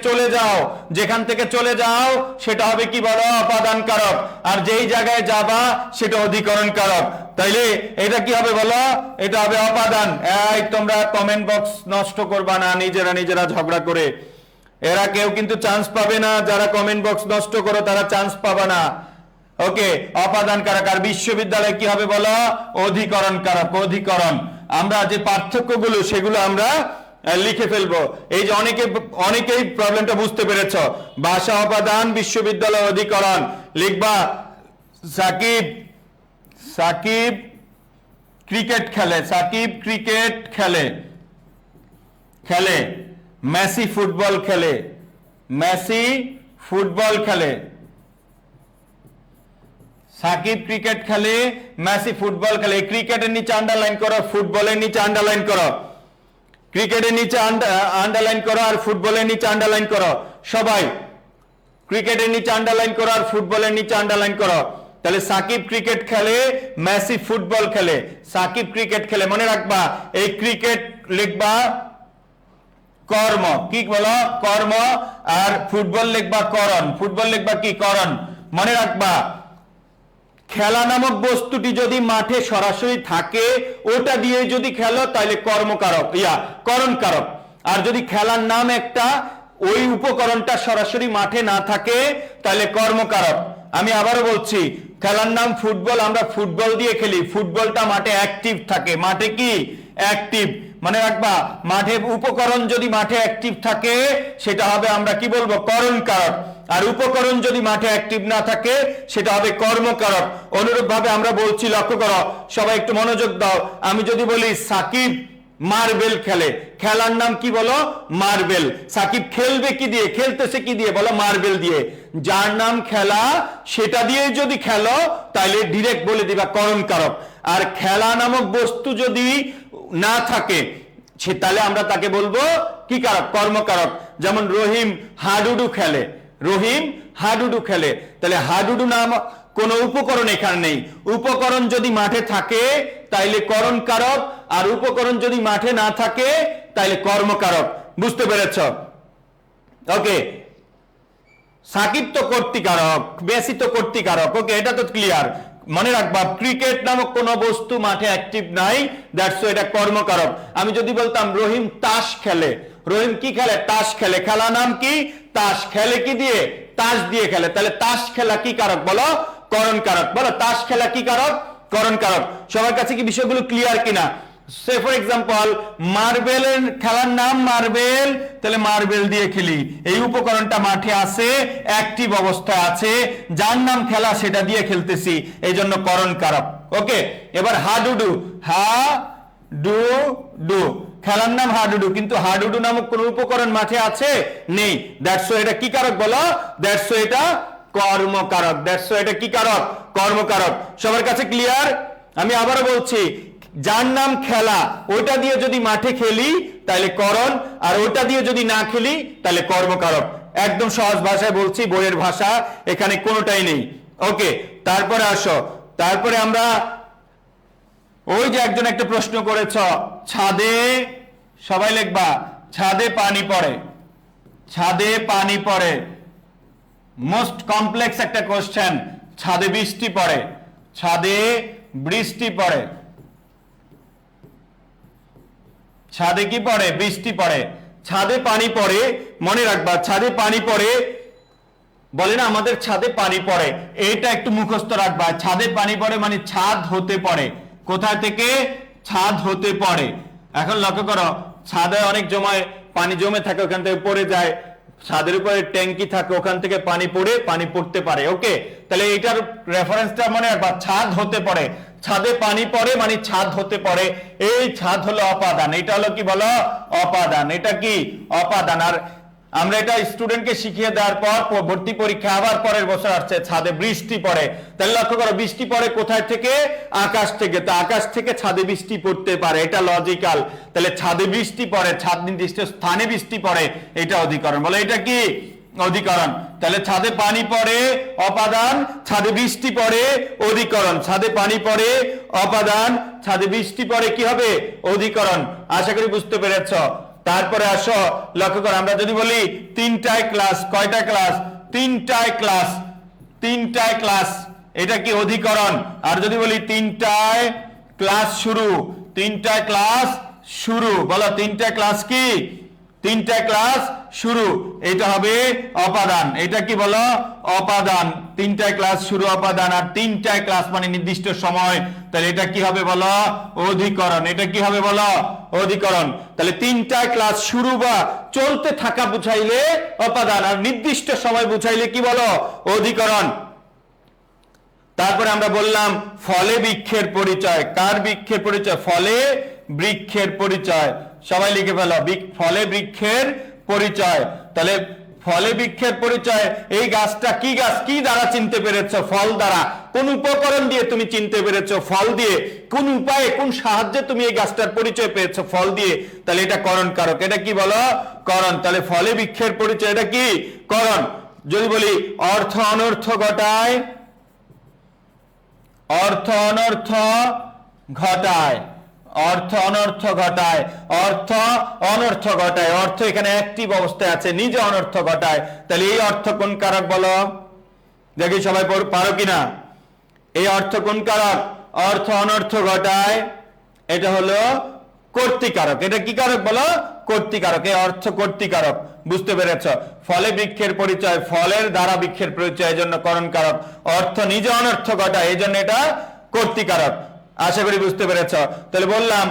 চলে যাও সেটা হবে কি বলো? অপাদান কারক। আর যেই জায়গায় যাবা সেটা অধিকরণ কারক। তাইলে এটা কি হবে বলো, এটা হবে অপাদান। এই তোমরা কমেন্ট বক্স নষ্ট করবা না নিজেরা ঝগড়া করে, এরা কেউ কিন্তু চান্স পাবে না, যারা কমেন্ট বক্স নষ্ট করো তারা চান্স পাবে না। ওকে, অপাদান কারক। আর বিশ্ববিদ্যালয় কি হবে বলো, অধিকরণ কারক। অধিকরণ, আমরা যে পার্থক্যগুলো সেগুলো আমরা লিখে ফেলবো। এই যে অনেকেই প্রবলেমটা বুঝতে পেরেছ। ভাষা অপাদান, বিশ্ববিদ্যালয় অধিকরণ। লিখবা সাকিব ক্রিকেট খেলে, সাকিব ক্রিকেট খেলে। মেসি ফুটবল খেলে, মেসি ফুটবল খেলে। সাকিব ক্রিকেট খেলে, মেসি ফুটবল খেলে। ক্রিকেটের নিচে আন্ডারলাইন করো, ফুটবলের নিচে আন্ডারলাইন করো। ক্রিকেটের নিচে আন্ডারলাইন করো আর ফুটবলের নিচে আন্ডারলাইন করো। সবাই ক্রিকেটের নিচে আন্ডারলাইন করো আর ফুটবলের নিচে আন্ডারলাইন করো। তাহলে সাকিব ক্রিকেট খেলে, মেসি ফুটবল খেলে। সাকিব ক্রিকেট খেলে, মনে রাখবা এই ক্রিকেট লিখবা কর্ম, কি বলো কর্ম, আর ফুটবল লিখবা করণ। ফুটবল লিখবা কি করণ। মনে রাখবা খেলা নামক বস্তুটি যদি মাঠে সরাসরি থাকে, ওটা দিয়ে যদি খেলো তাহলে কর্মকারক করণ কারক। আর যদি খেলার নাম একটা, ওই উপকরণটা সরাসরি মাঠে না থাকে তাহলে কর্মকারক। আমি আবারও বলছি, খেলার নাম ফুটবল, আমরা ফুটবল দিয়ে খেলি, ফুটবলটা মাঠে অ্যাক্টিভ থাকে। মাঠে কি অ্যাক্টিভ, মনে রাখবা মাঠে উপকরণ যদি মাঠে অ্যাক্টিভ থাকে সেটা হবে আমরা কি বলবো করণ কারক। আর উপকরণ যদি মাঠে অ্যাক্টিভ না থাকে সেটা হবে কর্মকারক। অনুরূপ ভাবে আমরা বলছি, লক্ষ্য করো সবাই একটু মনোযোগ দাও। আমি যদি বলি সাকিব মার্বেল খেলে, খেলার নাম কি বলো মার্বেল। সাকিব খেলবে কি দিয়ে, খেলতেছে কি দিয়ে বলো মার্বেল দিয়ে। যার নাম খেলা সেটা দিয়ে যদি খেলো তাহলে ডিরেক্ট বলে দিবা করণ কারক। আর খেলা নামক বস্তু যদি না থাকে তাহলে আমরা তাকে বলবো কি কারক, কর্মকারক। যেমন রহিম হাডুডু খেলে, রহিম হাডুডু খেলে। তাহলে হাডুডু নাম কোন উপকরণ এখানে নেই। উপকরণ যদি মাঠে থাকে তাইলে করণ কারক, আর উপকরণ যদি মাঠে না থাকে তাইলে কর্মকারক। বুঝতে পেরেছ? ওকে, সাকিব তো কর্তৃকারক, মেসি তো কর্তৃকারক। ওকে, এটা তো ক্লিয়ার। মনে রাখবা ক্রিকেট নামক কোন বস্তু মাঠে অ্যাক্টিভ নাই, দ্যাটস এটা কর্মকারক। আমি যদি বলতাম রহিম তাস খেলে, রহিম কি খেলে, তাস খেলে। খেলা নাম কি তাস, খেলে কি দিয়ে, তাস দিয়ে খেলে। তাহলে তাস খেলা কি কারক বলো, করণ কারক। বলো তাস খেলা কি কারক, করণ কারক। সবার কাছে কি বিষয়গুলো ক্লিয়ার কিনা? সে ফর এক্সাম্পল মার্বেলের খেলার নাম মার্বেল, তাহলে মার্বেল দিয়ে খেলি। এই উপকরণটা মাঠে আছে, অ্যাক্টিভ অবস্থায় আছে, যার নাম খেলা সেটা দিয়ে খেলতেছি, এই জন্য করণ কারক। ওকে, এবার হাডুডু, হাডুডু খেলার নাম হাডুডু, কিন্তু হাডুডু নামক কোন উপকরণ মাঠে আছে নেই, দ্যাটস এটা কি কারক বলো, দ্যাটস এটা কর্মকারক। দ্যাটস এটা কি কারক, কর্মকারক। সবার কাছে ক্লিয়ার? আমি আবারও বলছি, যার নাম খেলা ওটা দিয়ে যদি মাঠে খেলি তাহলে করণ, আর ওটা দিয়ে যদি না খেলি তাহলে কর্মকারক। একদম সহজ ভাষায় বলছি, বইয়ের ভাষা, এখানে কোনোটাই নেই। ওকে, তারপরে আসো, তারপরে আমরা ওই যে একজন একটা প্রশ্ন করেছ, ছাদে, সবাই লিখবা ছাদে পানি পড়ে, ছাদে পানি পড়ে। মোস্ট কমপ্লেক্স একটা কোশ্চেন। ছাদে বৃষ্টি পড়ে, ছাদে বৃষ্টি পড়ে। ছাদে কি পড়ে, বৃষ্টি পড়ে। ছাদে পানি পড়ে, মনে রাখবা ছাদে পানি পড়ে, বলে না আমাদের ছাদে পানি পড়ে, এটা একটু মুখস্থ রাখবা। ছাদে পানি পড়ে মানে ছাদ হতে পড়ে। কোথা থেকে, ছাদ হতে পড়ে। এখন লক্ষ্য করো, ছাদে অনেক পানি জমে থাকে, ওখান থেকে পড়ে যায়। ছাদের উপরে ট্যাঙ্কি থাকে, ওখান থেকে পানি পড়তে পারে। ওকে, তাহলে এটার রেফারেন্সটা মনে রাখবা, ছাদ হতে পড়ে। ছাদে পানি পড়ে মানে ছাদ হতে পড়ে। এই ছাদ হলো অপাদান, এটা হলো কি বলো অপাদান। এটা কি অপাদান। আর আমরা এটা স্টুডেন্টকে শিখিয়ে দেওয়ার পর ভর্তি পরীক্ষা আবার পরের বছর আসছে, ছাদে বৃষ্টি পড়ে। তাহলে লক্ষ্য করো, বৃষ্টি পড়ে কোথায় থেকে, আকাশ থেকে। তো আকাশ থেকে ছাদে বৃষ্টি পড়তে পারে, এটা লজিক্যাল। তাহলে ছাদে বৃষ্টি পড়ে, ছাদ নির্দিষ্ট স্থানে বৃষ্টি পড়ে, এটা অধিকরণ। বলে এটা কি অধিকরণ। তাহলে ছাদে পানি পড়ে অপাদান, ছাদে বৃষ্টি পড়ে অধিকরণ। ছাদে পানি পড়ে অপাদান, ছাদে বৃষ্টি পড়ে কি হবে, অধিকরণ। আশা করি বুঝতে পেরেছ। তারপরে আসো, লক্ষ্য করো, আমরা যদি বলি তিনটায় ক্লাস, কয়টা ক্লাস, তিনটায় ক্লাস, তিনটায় ক্লাস। এটা কি অধিকরণ। আর যদি বলি 3টায় ক্লাস শুরু, 3টায় ক্লাস শুরু, বলো 3টায় ক্লাস কি, 3টায় ক্লাস শুরু, এটা হবে অপাদান। এটা কি বলো, অপাদান। 3টায় ক্লাস শুরু অপাদান, আর 3টায় ক্লাস মানে নির্দিষ্ট সময়, তাহলে এটা কি হবে বলো, অধিকরণ। এটা কি হবে বলো, অধিকরণ। তাহলে 3টায় ক্লাস শুরু বা চলতে থাকা বুঝাইলে অপাদান, আর নির্দিষ্ট সময় বুঝাইলে কি বলো, অধিকরণ। তারপরে আমরা বললাম ফলে বৃক্ষের পরিচয়। কার বৃক্ষের পরিচয়, ফলে বৃক্ষের পরিচয়। সবাই লিখে ফেলো, ফলে বৃক্ষের পরিচয়। তাহলে ফলে বৃক্ষের পরিচয়, এই গাছটা কি গাছ, কি দ্বারা চিনতে পেরেছো, ফল দ্বারা। কোন উপকরণ দিয়ে তুমি চিনতে পেরেছো, ফল দিয়ে। কোন উপায়ে, কোন সাহায্যে তুমি এই গাছটার পরিচয় পেয়েছো, ফল দিয়ে। তাহলে এটা করণ কারক। এটা কি বলো, করণ। তাহলে ফলে বৃক্ষের পরিচয়, এটা কি, করণ। যদি বলি অর্থ অনর্থ ঘটায়, অর্থ অনর্থ ঘটায়, অর্থ অনর্থ ঘটায়, অর্থ অনর্থ ঘটায়। অর্থ এখানে অ্যাক্টিভ অবস্থায় আছে, নিজে অনর্থ ঘটায়। তাহলে এই অর্থ কোন কারক বলো, দেখি সবাই পারো কিনা। এই অর্থ কোন কারক, অর্থ অনর্থ ঘটায়, এটা হলো কর্তৃকারক। এটা কি কারক বলো, কর্তৃকারক। এই অর্থ কর্তৃকারক। বুঝতে পেরেছ। ফলে বৃক্ষের পরিচয়, ফলের দ্বারা বৃক্ষের পরিচয়, এই জন্য করণ কারক। অর্থ নিজে অনর্থ ঘটায়, এই জন্য এটা কর্তৃকারক। আশা করি বুঝতে পেরেছ। তাহলে বললাম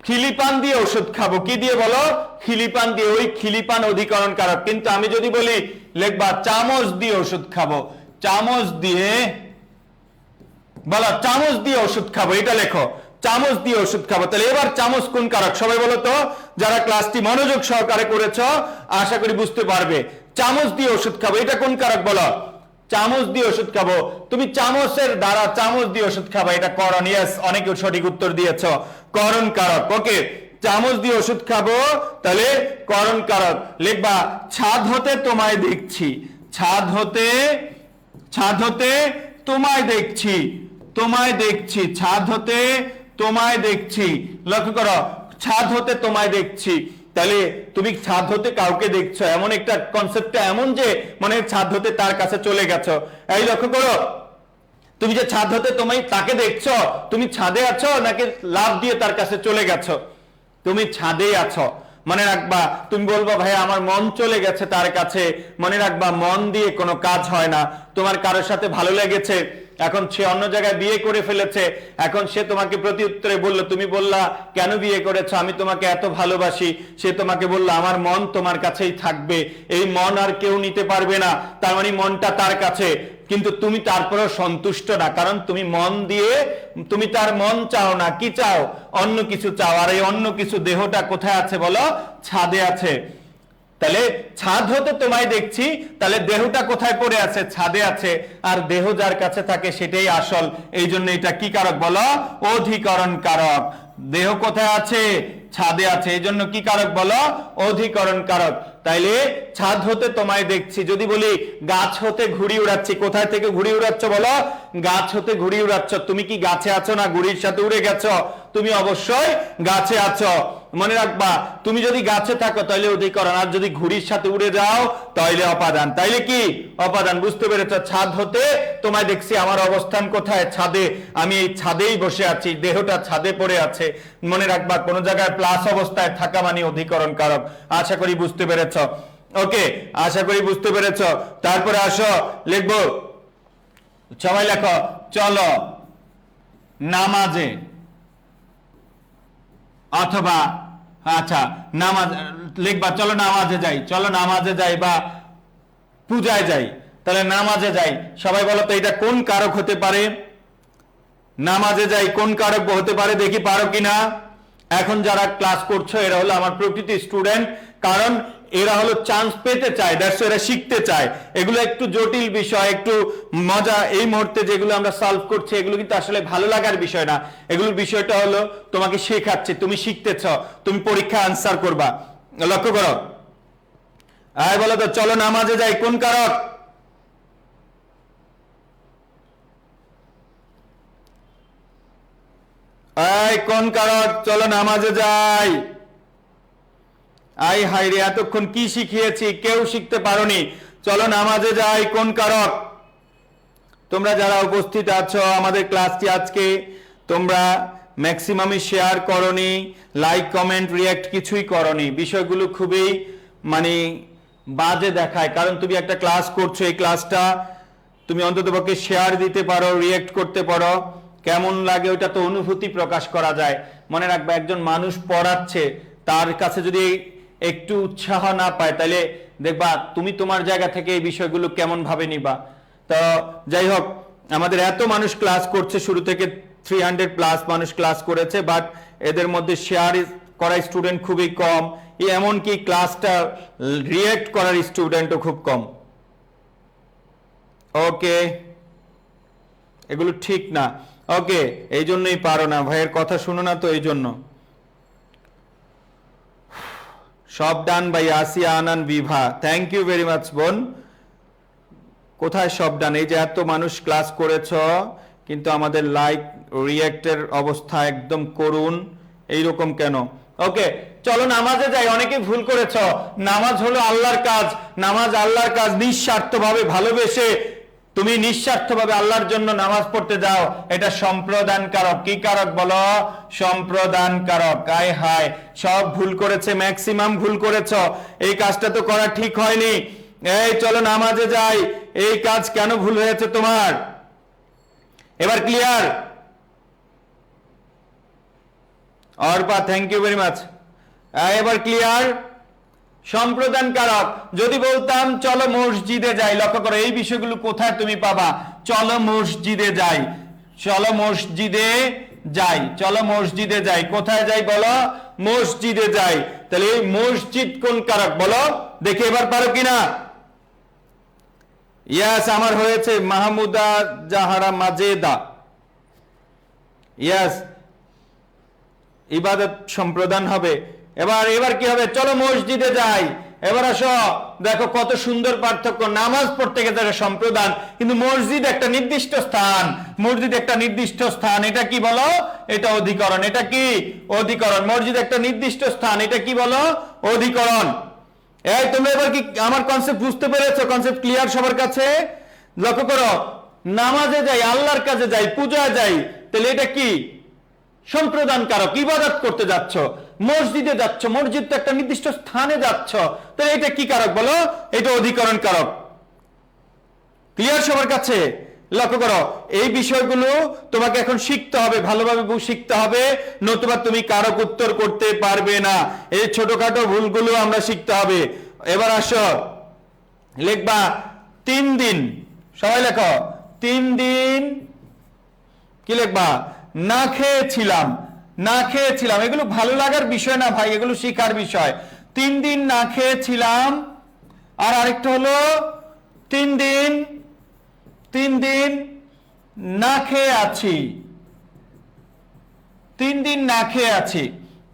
খিলিপান দিয়ে ওষুধ খাবো, কি দিয়ে বলো, খিলিপান দিয়ে। ওই খিলিপান অধিকরণ কারক। কিন্তু আমি যদি বলি লিখবা চামচ দিয়ে ওষুধ খাবো, চামচ দিয়ে, বলো চামচ দিয়ে ওষুধ খাবো, এটা লেখো, চামচ দিয়ে ওষুধ খাবো। তাহলে এবার চামচ কোন কারক, সবাই বলো তো, যারা ক্লাসটি মনোযোগ সহকারে করেছো আশা করি বুঝতে পারবে। চামচ দিয়ে ওষুধ খাবো, এটা কোন কারক বলো, চামচ দিয়ে ওষুধ খাবো। তুমি চামচের দ্বারা চামচ দিয়ে ওষুধ খাবো, এটা করণ। ইয়েস, অনেকে সঠিক উত্তর দিয়েছো, করণ কারক। ওকে, চামচ দিয়ে ওষুধ খাবো, তাহলে করণ কারক। লিখবা ছাদ হতে তোমায় দেখছি, ছাদ হতে, ছাদ হতে তোমায় দেখছি, তোমায় দেখছি, ছাদ হতে তোমায় দেখছি। লক্ষ্য করো, ছাদ হতে তোমায় দেখছি। তাহলে তুমি ছাদ হতে কাউকে দেখছো, এমন একটা কনসেপ্টটা এমন যে মানে ছাদ হতে তার কাছে চলে গেছো। এই লক্ষ্য করো, তুমি যে ছাদ হতে তুমি তাকে দেখছো, তুমি ছাদে আছো নাকি লাফ দিয়ে তার কাছে চলে গেছো, তুমি ছাদেই আছো। মনে রাখবা, তুমি বলবো ভাই আমার মন চলে গেছে তার কাছে, মনে রাখবা মন দিয়ে কোনো কাজ হয় না। তোমার কারোর সাথে ভালো লেগেছে, এখন সে অন্য জায়গায় বিয়ে করে ফেলেছে, এখন সে তোমাকে প্রতি উত্তরে বললো, তুমি বললা কেন বিয়ে করেছো, আমি তোমাকে এত ভালোবাসি। সে তোমাকে বললো আমার মন তোমার কাছেই থাকবে, এই মন আর কেউ নিতে পারবে না। তার মানে মনটা তার কাছে, কিন্তু তুমি তারপরেও সন্তুষ্ট না, কারণ তুমি মন দিয়ে, তুমি তার মন চাও না, কি চাও, অন্য কিছু চাও। আর এই অন্য কিছু দেহটা কোথায় আছে বলো, ছাদে আছে। তাহলে ছাদ হতে তোমায় দেখছি, তাহলে দেহটা কোথায় পড়ে আছে, ছাদে আছে। আর দেহ যার কাছে থাকে সেটাই আসল, এই জন্য এটা কি কারক বলো, অধিকরণ কারক। দেহ কোথায় আছে, ছাদে আছে, এই জন্য কি কারক বলো, অধিকরণ কারক। তাইলে ছাদ হতে তোমায় দেখছি। যদি বলি গাছ হতে ঘুড়ি উড়াচ্ছি, কোথায় থেকে ঘুড়ি উড়াচ্ছ বলো, গাছ হতে ঘুড়ি উড়াচ্ছ। তুমি কি গাছে আছো না ঘুড়ির সাথে উড়ে গেছো, তুমি অবশ্যই গাছে আছো। মনে রাখবা, তুমি যদি গাছে থাকো তাহলে অধিকরণ, আর যদি ঘুড়ির সাথে উড়ে যাও তাহলে অপাদান। তাইলে কি অপাদান, বুঝতে পেরেছ। ছাদ হতে তোমায় দেখছি, আমার অবস্থান কোথায়, ছাদে, আমি এই ছাদেই বসে আছি, দেহটা ছাদে পড়ে আছে। মনে রাখবা, কোন জায়গায় প্লাস অবস্থায় থাকা মানে অধিকরণ কারক। আশা করি বুঝতে পেরেছ। ওকে, আশা করি বুঝতে পেরেছ। তারপরে আসো, লিখবো, সবাই লেখো, চলো নামাজে, অথবা আচ্ছা নামাজ লিখবা, চলো নামাজে যাই, চলো নামাজে যাই, বা পূজায় যাই। তাহলে নামাজে যাই, সবাই বলো তো এটা কোন কারক হতে পারে, নামাজে যাই কোন কারক হতে পারে, দেখি পারো কিনা। এখন যারা ক্লাস করছো এরা হলো আমার প্রকৃতি স্টুডেন্ট, কারণ এরা হলো চান্স পেতে চায়, দ্যাটস এরা শিখতে চায়। এগুলো একটু জটিল বিষয়, একটু মজা। এই মুহূর্তে যেগুলো আমরা সলভ করছি এগুলো কিন্তু আসলে ভালো লাগার বিষয় না, এগুলোর বিষয়টা হলো তোমাকে শেখাচ্ছে, তুমি শিখতেছ, তুমি পরীক্ষা আনসার করবা। লক্ষ্য করো, আর বলো তো চলো নামাজে যাই কোন কারক, এই কোন কারক, চলো নামাজে যাই। আই হাই রে, এতক্ষণ কি শিখিয়েছি কেউ শিখতে পারোনি। চলো নামাজে যাই কোন কারক, তোমরা যারা উপস্থিত আছো আমাদের ক্লাসটি আজকে তোমরা ম্যাক্সিমামই শেয়ার করনি, লাইক কমেন্ট রিয়্যাক্ট কিছুই করনি। বিষয়গুলো খুবই মানে বাজে দেখায়, কারণ তুমি একটা ক্লাস করছো, এই ক্লাসটা তুমি অন্ততপক্ষে শেয়ার দিতে পারো, রিয়্যাক্ট করতে পারো, কেমন লাগে ওটা তো অনুভূতি প্রকাশ করা যায়। মনে রাখবে, একজন মানুষ পড়াচ্ছে, তার কাছে যদি একটু উৎসাহ না পায় তাহলে দেখবা তুমি তোমার জায়গা থেকে এই বিষয়গুলো কেমন ভাবে নিবা। তো যাই হোক, আমাদের এত মানুষ ক্লাস করছে, শুরু থেকে 300+ মানুষ ক্লাস করেছে, বাট এদের মধ্যে শেয়ার করা স্টুডেন্ট খুবই কম, এমনকি ক্লাসটা রিয়্যাক্ট করার স্টুডেন্টও খুব কম। ওকে, এগুলো ঠিক না। ওকে, এই জন্যই পারো না, ভাইয়ের কথা শুনো না তো এই জন্য। সব ডান ভাই, আসিয়া আনান বিভা, থ্যাংক ইউ ভেরি মাচ বোন। কোথায় সব ডান? এই যে এত মানুষ ক্লাস করেছ, কিন্তু আমাদের লাইক রিয়্যাক্টের অবস্থা একদম করুন, এইরকম কেন? ওকে, চলো নামাজে যাই। অনেকে ভুল করেছ, নামাজ হলো আল্লাহর কাজ, নামাজ আল্লাহর কাজ। নিঃস্বার্থভাবে ভালোবেসে তুমি নিঃস্বার্থভাবে আল্লাহর জন্য নামাজ পড়তে যাও, এটা সম্প্রদান কারক। কি কারক বলো? সম্প্রদান কারক। আয় হায়, সব ভুল করেছে, ম্যাক্সিমাম ভুল করেছ, এই কাজটা তো করা ঠিক হয়নি। এই চলো নামাজে যাই। এই কাজ কেন ভুল হয়েছে তোমার? এবার clear? Arpa, thank you very much. এবার ক্লিয়ার? সম্প্রদান কারক। যদি বলতাম চলো মসজিদে যাই, লক্ষ্য করো এই বিষয়গুলো কোথায় তুমি পাবা। চলো মসজিদে যাই, চলো মসজিদে যাই, চলো মসজিদে যাই। কোথায় যাই বলো? মসজিদে যাই। তাহলে এই মসজিদ কোন কারক বলো দেখি, এবার পারো কিনা? ইয়াস, আমার হয়েছে মাহমুদা জাহারা মাজেদা। ইয়াস, ইবাদত সম্প্রদান হবে। এবার কি হবে? চলো মসজিদে যাই। এবার আসো, দেখো কত সুন্দর পার্থক্য। নামাজ পড়তে গেলে সম্প্রদান, কিন্তু মসজিদ একটা নির্দিষ্ট স্থান, মসজিদ একটা নির্দিষ্ট স্থান। এটা কি বলো? এটা অধিকরণ। এটা কি? অধিকরণ। মসজিদ একটা নির্দিষ্ট স্থান, এটা কি বলো? অধিকরণ। এই তোমরা এবার কি আমার কনসেপ্ট বুঝতে পেরেছো? কনসেপ্ট ক্লিয়ার সবার কাছে? লক্ষ্য করো, নামাজে যাই, আল্লাহর কাছে যাই, পূজায় যাই, তাহলে এটা কি? সম্প্রদান কারক। ইবাদত করতে যাচ্ছ, মসজিদে যাচ্ছ, মসজিদ তো একটা নির্দিষ্ট স্থানে যাচ্ছ, তাহলে এটা কি কারক বলো? এটা অধিকরণ কারক। ক্লিয়ার সবার কাছে? লক্ষ্য করো, এই বিষয়গুলো তোমাকে এখন শিখতে হবে, ভালোভাবে শিখতে হবে, নতুবা তুমি কারক উত্তর করতে পারবে না। এই ছোটখাটো ভুলগুলো আমরা শিখতে হবে। এবার আসো, লিখবা 3 দিন। সবাই লেখো 3 দিন। কি লিখবা? না খেয়েছিলাম, না খেয়েছিলাম। এগুলো ভালো লাগার বিষয় না ভাই, এগুলো শিখার বিষয়। 3 দিন না খেয়েছিলাম। আর আরেকটা হলো 3 দিন না খেয়ে আছি। 3 দিন না খেয়ে আছি।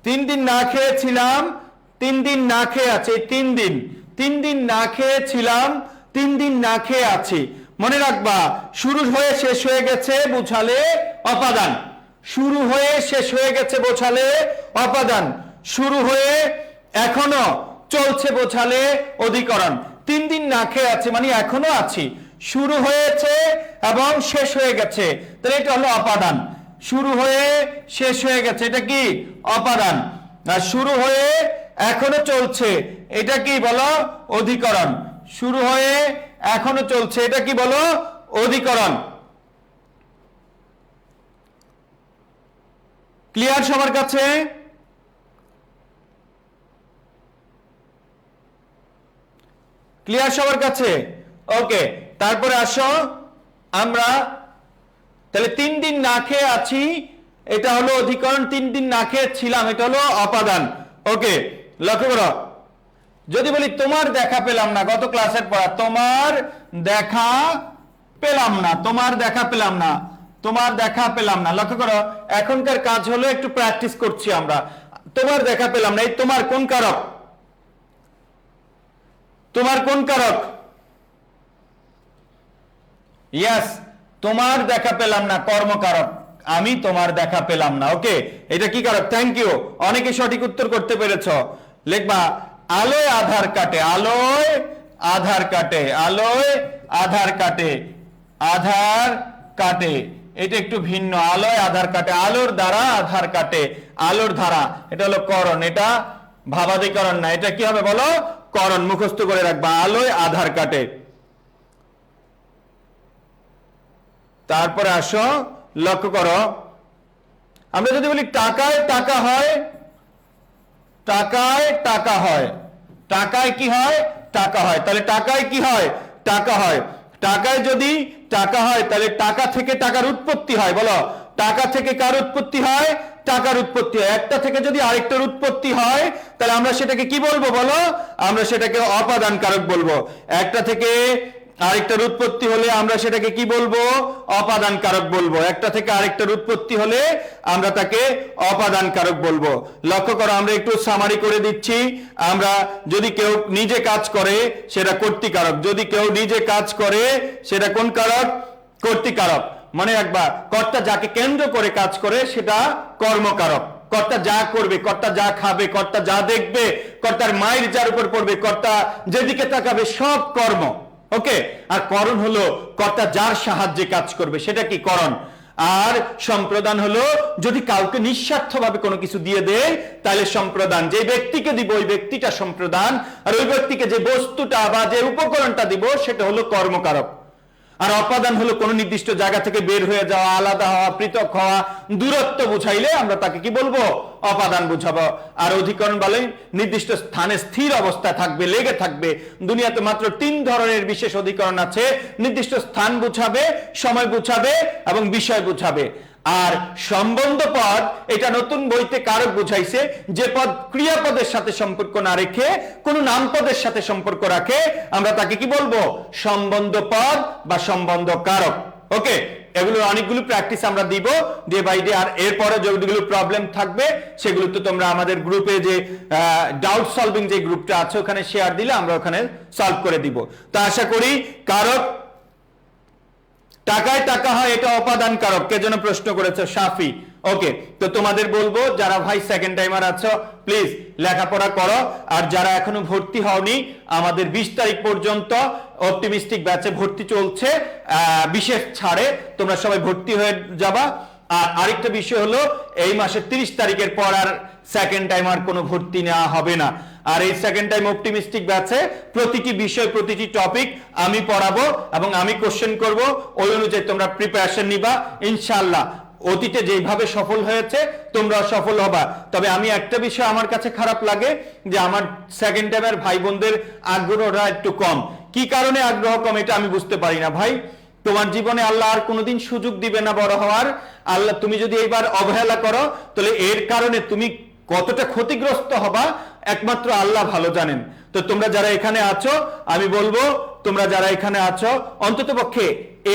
3 দিন না খেয়েছিলাম, 3 দিন না খেয়ে আছি। 3 দিন না খেয়েছিলাম, 3 দিন না খেয়ে আছি। মনে রাখবা, শুরু হয়ে শেষ হয়ে গেছে বোঝালে অপাদান। শুরু হয়ে শেষ হয়ে গেছে বোঝালে অপাদান। শুরু হয়ে এখনো চলছে বোঝালে অধিকরণ। 3 দিন না খেয়ে আছে মানে এখনো আছি, শুরু হয়েছে এবং শেষ হয়ে গেছে, তাহলে এটা হলো অপাদান। শুরু হয়ে শেষ হয়ে গেছে, এটা কি? অপাদান। আর শুরু হয়ে এখনো চলছে, এটা কি বলো? অধিকরণ। শুরু হয়ে এখনো চলছে, এটা কি বলো? অধিকরণ। ক্লিয়ার সবার কাছে? ক্লিয়ার সবার কাছে? ওকে, তারপরে আসো আমরা, তাহলে 3 দিন না খেয়ে আছি এটা হলো অধিকরণ, 3 দিন না খেয়ে ছিলাম এটা হলো অপাদান। ওকে, লক্ষ্য করো, যদি বলি তোমার দেখা পেলাম না, গত ক্লাসের পড়া, তোমার দেখা পেলাম না, তোমার দেখা পেলাম না, তোমার দেখা পেলাম না। লক্ষ্য করো, এখনকার কাজ হলো একটু প্র্যাকটিস করছি আমরা। তোমার দেখা পেলাম না, এই তোমার কোন কারক? তোমার কোন কারক? ইয়েস, তোমার দেখা পেলাম না কর্মকারক, আমি তোমার দেখা পেলাম না। ওকে, এটা কি কারক? থ্যাংক ইউ, অনেকে সঠিক উত্তর করতে পেরেছ। লিখবা আলোয় আধার কাটে, আলোয় আধার কাটে, আলোয় আধার কাটে। আধার কাটে, এটা একটু ভিন্ন। আলোয় আধার কাটে, আলোর দ্বারা আধার কাটে, আলোর ধারা, এটা হলো করণ, এটা ভাবাদিকরণ না, এটা কি হবে বলো? করণ। মুখস্থ করে রাখবা, আলোয় আধার কাটে। তারপরে আসো, লক্ষ্য করো, আমরা যদি বলি টাকায় টাকা হয়, টাকায় টাকা হয়, টাকায় কি হয়? টাকা হয়। তাহলে টাকায় কি হয়? টাকা হয়। টাকায় যদি টাকা হয় তাহলে টাকা থেকে টাকার উৎপত্তি হয়। বলো, টাকা থেকে কার উৎপত্তি হয়? টাকার উৎপত্তি হয়। একটা থেকে যদি আরেকটার উৎপত্তি হয় তাহলে আমরা সেটাকে কি বলবো বলো? আমরা সেটাকে অপাদান কারক বলবো। একটা থেকে আরেকটার উৎপত্তি হলে আমরা সেটাকে কি বলবো? অপাদান কারক বলবো। একটা থেকে আরেকটার উৎপত্তি হলে আমরা তাকে অপাদান কারক বলবো। লক্ষ্য করো, আমরা একটু সামারি করে দিচ্ছি। আমরা যদি কেউ নিজে কাজ করে সেটা কর্তৃকারক, যদি কেউ নিজে কাজ করে সেটা কোন কারক? কর্তৃকারক। মনে রাখবা, কর্তা যাকে কেন্দ্র করে কাজ করে সেটা কর্মকারক। কর্তা যা করবে, কর্তা যা খাবে, কর্তা যা দেখবে, কর্তার মায়ের যার উপর পড়বে, কর্তা যেদিকে তাকাবে, সব কর্ম। ওকে। আর করণ হলো কর্তা যার সাহায্যে কাজ করবে, সেটা কি? করণ। আর সম্প্রদান হলো যদি কাউকে নিঃস্বার্থভাবে কোনো কিছু দিয়ে দেয় তাহলে সম্প্রদান। যে ব্যক্তিকে দিব ওই ব্যক্তিটা সম্প্রদান, আর ওই ব্যক্তিকে যে বস্তুটা বা যে উপকরণটা দিব সেটা হলো কর্মকারক। আর অপাদান হলো কোনো নির্দিষ্ট জায়গা থেকে বের হয়ে যাওয়া, আলাদা হওয়া, পৃথক হওয়া, দূরত্ব বুঝাইলে আমরা তাকে কি বলবো? অপাদান বুঝাবো। আর অধিকরণ বলে নির্দিষ্ট স্থানে স্থির অবস্থায় থাকবে, লেগে থাকবে। দুনিয়াতে মাত্র 3 ধরনের বিশেষ অধিকরণ আছে, নির্দিষ্ট স্থান বুঝাবে, সময় বুঝাবে এবং বিষয় বুঝাবে। আর সম্বন্ধ পদ, এটা নতুন বইতে কারক বুঝাইছে, যে পদ ক্রিয়াপদের সাথে সম্পর্ক না রেখে কোনো নামপদের সাথে সম্পর্ক রাখে আমরা তাকে কি বলবো? সম্বন্ধ পদ বা সম্বন্ধ কারক। ওকে। এগুলো অনেকগুলো প্র্যাকটিস আমরা দিব ডে বাই ডে। আর এরপরে যেগুলো প্রবলেম থাকবে সেগুলো তো তোমরা আমাদের গ্রুপে যে ডাউট সলভিং যে গ্রুপটা আছে ওখানে শেয়ার দিলে আমরা ওখানে সলভ করে দিব। তো আশা করি কারক টাকায় টাকা হয়, এটা অপাদান কারক। কে যেন প্রশ্ন করেছে? সাফি। ওকে। তো তোমাদের বলবো, যারা ভাই সেকেন্ড টাইমার আছো প্লিজ লেখাপড়া করো। আর যারা এখনো ভর্তি হওনি, আমাদের 20 তারিখ পর্যন্ত অপটিমিস্টিক ব্যাচে ভর্তি চলছে, বিশেষ ছাড়ে তোমরা সবাই ভর্তি হয়ে যাবা। আর আরেকটা বিষয় হলো, এই মাসের 30 তারিখের পর আর সেকেন্ড টাইম আর কোনো ভর্তি নেওয়া হবে না। আর এই সেকেন্ড টাইম অপটিমিস্টিক ব্যাচে প্রতিটি বিষয়, প্রতিটি টপিক আমি পড়াবো এবং আমি কোশ্চেন করব, ওই অনুযায়ী তোমরা প্রিপারেশন নিবা। ইনশাআল্লাহ অতীতে যেভাবে সফল হয়েছে তোমরা সফল হবা। তবে আমি একটা বিষয় আমার কাছে খারাপ লাগে যে আমার সেকেন্ড টাইমের ভাই বোনদের আগ্রহটা একটু কম। কি কারণে আগ্রহ কম এটা আমি বুঝতে পারি না। ভাই, তোমার জীবনে আল্লাহ আর কোনোদিন সুযোগ দিবে না বড় হওয়ার। আল্লাহ, তুমি যদি এইবার অবহেলা করো তাহলে এর কারণে তুমি কতটা ক্ষতিগ্রস্ত হবা একমাত্র আল্লাহ ভালো জানেন। তো তোমরা যারা এখানে আছো, আমি বলবো তোমরা যারা এখানে আছো অন্ততপক্ষে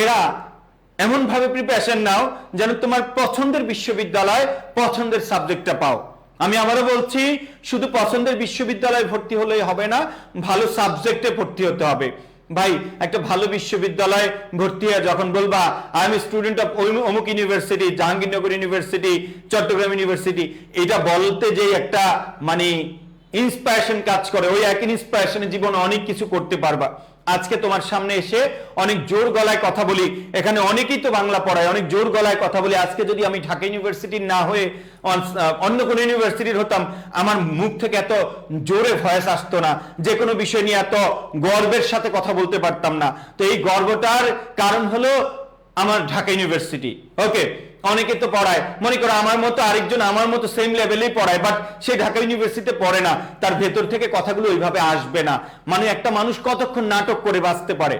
এরা এমন ভাবে প্রিপারেশন নাও যেন তোমার পছন্দের বিশ্ববিদ্যালয়, পছন্দের সাবজেক্টটা পাও। আমি আবারও বলছি, শুধু পছন্দের বিশ্ববিদ্যালয়ে ভর্তি হলেই হবে না, ভালো সাবজেক্টে ভর্তি হতে হবে। ভাই, একটা ভালো বিশ্ববিদ্যালয়ে ভর্তি হয়ে যখন বলবা আই এম স্টুডেন্ট অফ অমুক university, Jahangirnagar university, Chittagong university, এটা বলতে যে একটা মানে ইন্সপিরেশন কাজ করে, ওই এক ইন্সপিরেশনে জীবনে অনেক কিছু করতে পারবা। আজকে তোমার সামনে এসে অনেক জোর গলায় কথা বলি, এখানে অনেকেই তো বাংলা পড়ায়, অনেক জোর গলায় কথা বলি। আজকে যদি আমি ঢাকা ইউনিভার্সিটির না হয়ে অন্য কোনো ইউনিভার্সিটির হতাম, আমার মুখ থেকে এত জোরে ভয়েস আসতো না, যে কোনো বিষয় নিয়ে এত গর্বের সাথে কথা বলতে পারতাম না। তো এই গর্বটার কারণ হলো আমার ঢাকা ইউনিভার্সিটি। ওকে। অনেকে তো পড়ায়, মনে করো আমার মতো আরেকজন আমার মতো সেম লেভেলেই পড়ায়, বাট সে ঢাকা ইউনিভার্সিটিতে পড়ে না, তার ভেতর থেকে কথাগুলো ওইভাবে আসবে না। মানে একটা মানুষ কতক্ষণ নাটক করে বাঁচতে পারে।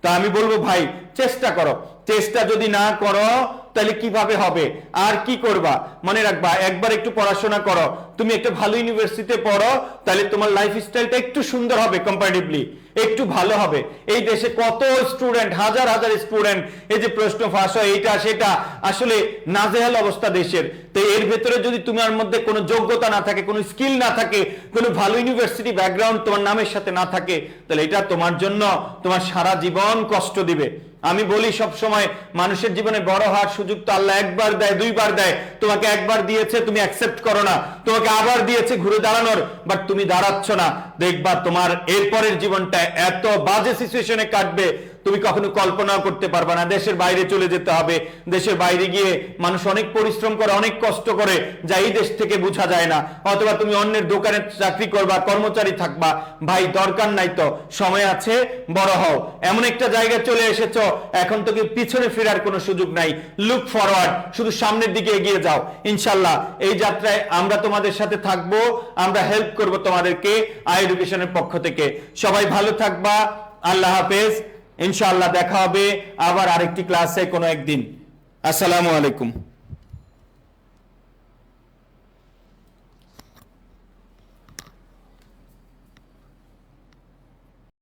তা আমি বলবো ভাই, চেষ্টা করো। চেষ্টা যদি না করো তাহলে কিভাবে হবে? আর কি করবা? মনে রাখবা, একবার একটু পড়াশোনা করো, তুমি একটা ভালো ইউনিভার্সিটিতে পড়ো, তাহলে তোমার লাইফ স্টাইলটা একটু সুন্দর হবে, কম্পারেটিভলি একটু ভালো হবে। এই দেশে কত স্টুডেন্ট, হাজার হাজার স্টুডেন্ট, এই যে প্রশ্ন ফাঁস হয় এইটা সেটা, আসলে নাজেহাল অবস্থা দেশের। তো এর ভেতরে যদি তোমার মধ্যে কোনো যোগ্যতা না থাকে, কোনো স্কিল না থাকে, কোনো ভালো ইউনিভার্সিটি ব্যাকগ্রাউন্ড তোমার নামের সাথে না থাকে, তাহলে এটা তোমার জন্য তোমার সারা জীবন কষ্ট দিবে। আমি বলি সব সময়, মানুষের জীবনে বড় হওয়ার সুযোগ তো আল্লাহ একবার দেয়, দুইবার দেয়। তোমাকে একবার দিয়েছে, তুমি অ্যাকসেপ্ট করো না। তোমাকে আবার দিয়েছে ঘুরে দাঁড়ানোর, বাট তুমি দাঁড়াচ্ছ না। দেখবা তোমার এরপরের জীবনটা এত বাজে সিচুয়েশনে কাটবে, তুমি কখনো কল্পনাও করতে পারবে না। দেশের বাইরে চলে যেতে হবে, দেশের বাইরে গিয়ে মানুষ অনেক পরিশ্রম করে, অনেক কষ্ট করে, যা এই দেশ থেকে বোঝা যায় না। অথবা তুমি অন্যের দোকানে চাকরি করবা, কর্মচারী থাকবা, ভাই দরকার নাই, তো সময় আছে, বড় হও। এমন একটা জায়গায় চলে এসেছো, এখন তোকে পিছনে ফেরার কোনো সুযোগ নাই। লুক ফরওয়ার্ড, শুধু সামনের দিকে এগিয়ে যাও। ইনশাল্লাহ এই যাত্রায় আমরা তোমাদের সাথে থাকবো, আমরা হেল্প করব তোমাদেরকে এডুকেশনের পক্ষ থেকে। সবাই ভালো থাকবা, আল্লাহ হাফেজ। ইনশাআল্লাহ দেখা হবে আবার আরেকটি ক্লাসে কোনো একদিন। আসসালামু আলাইকুম।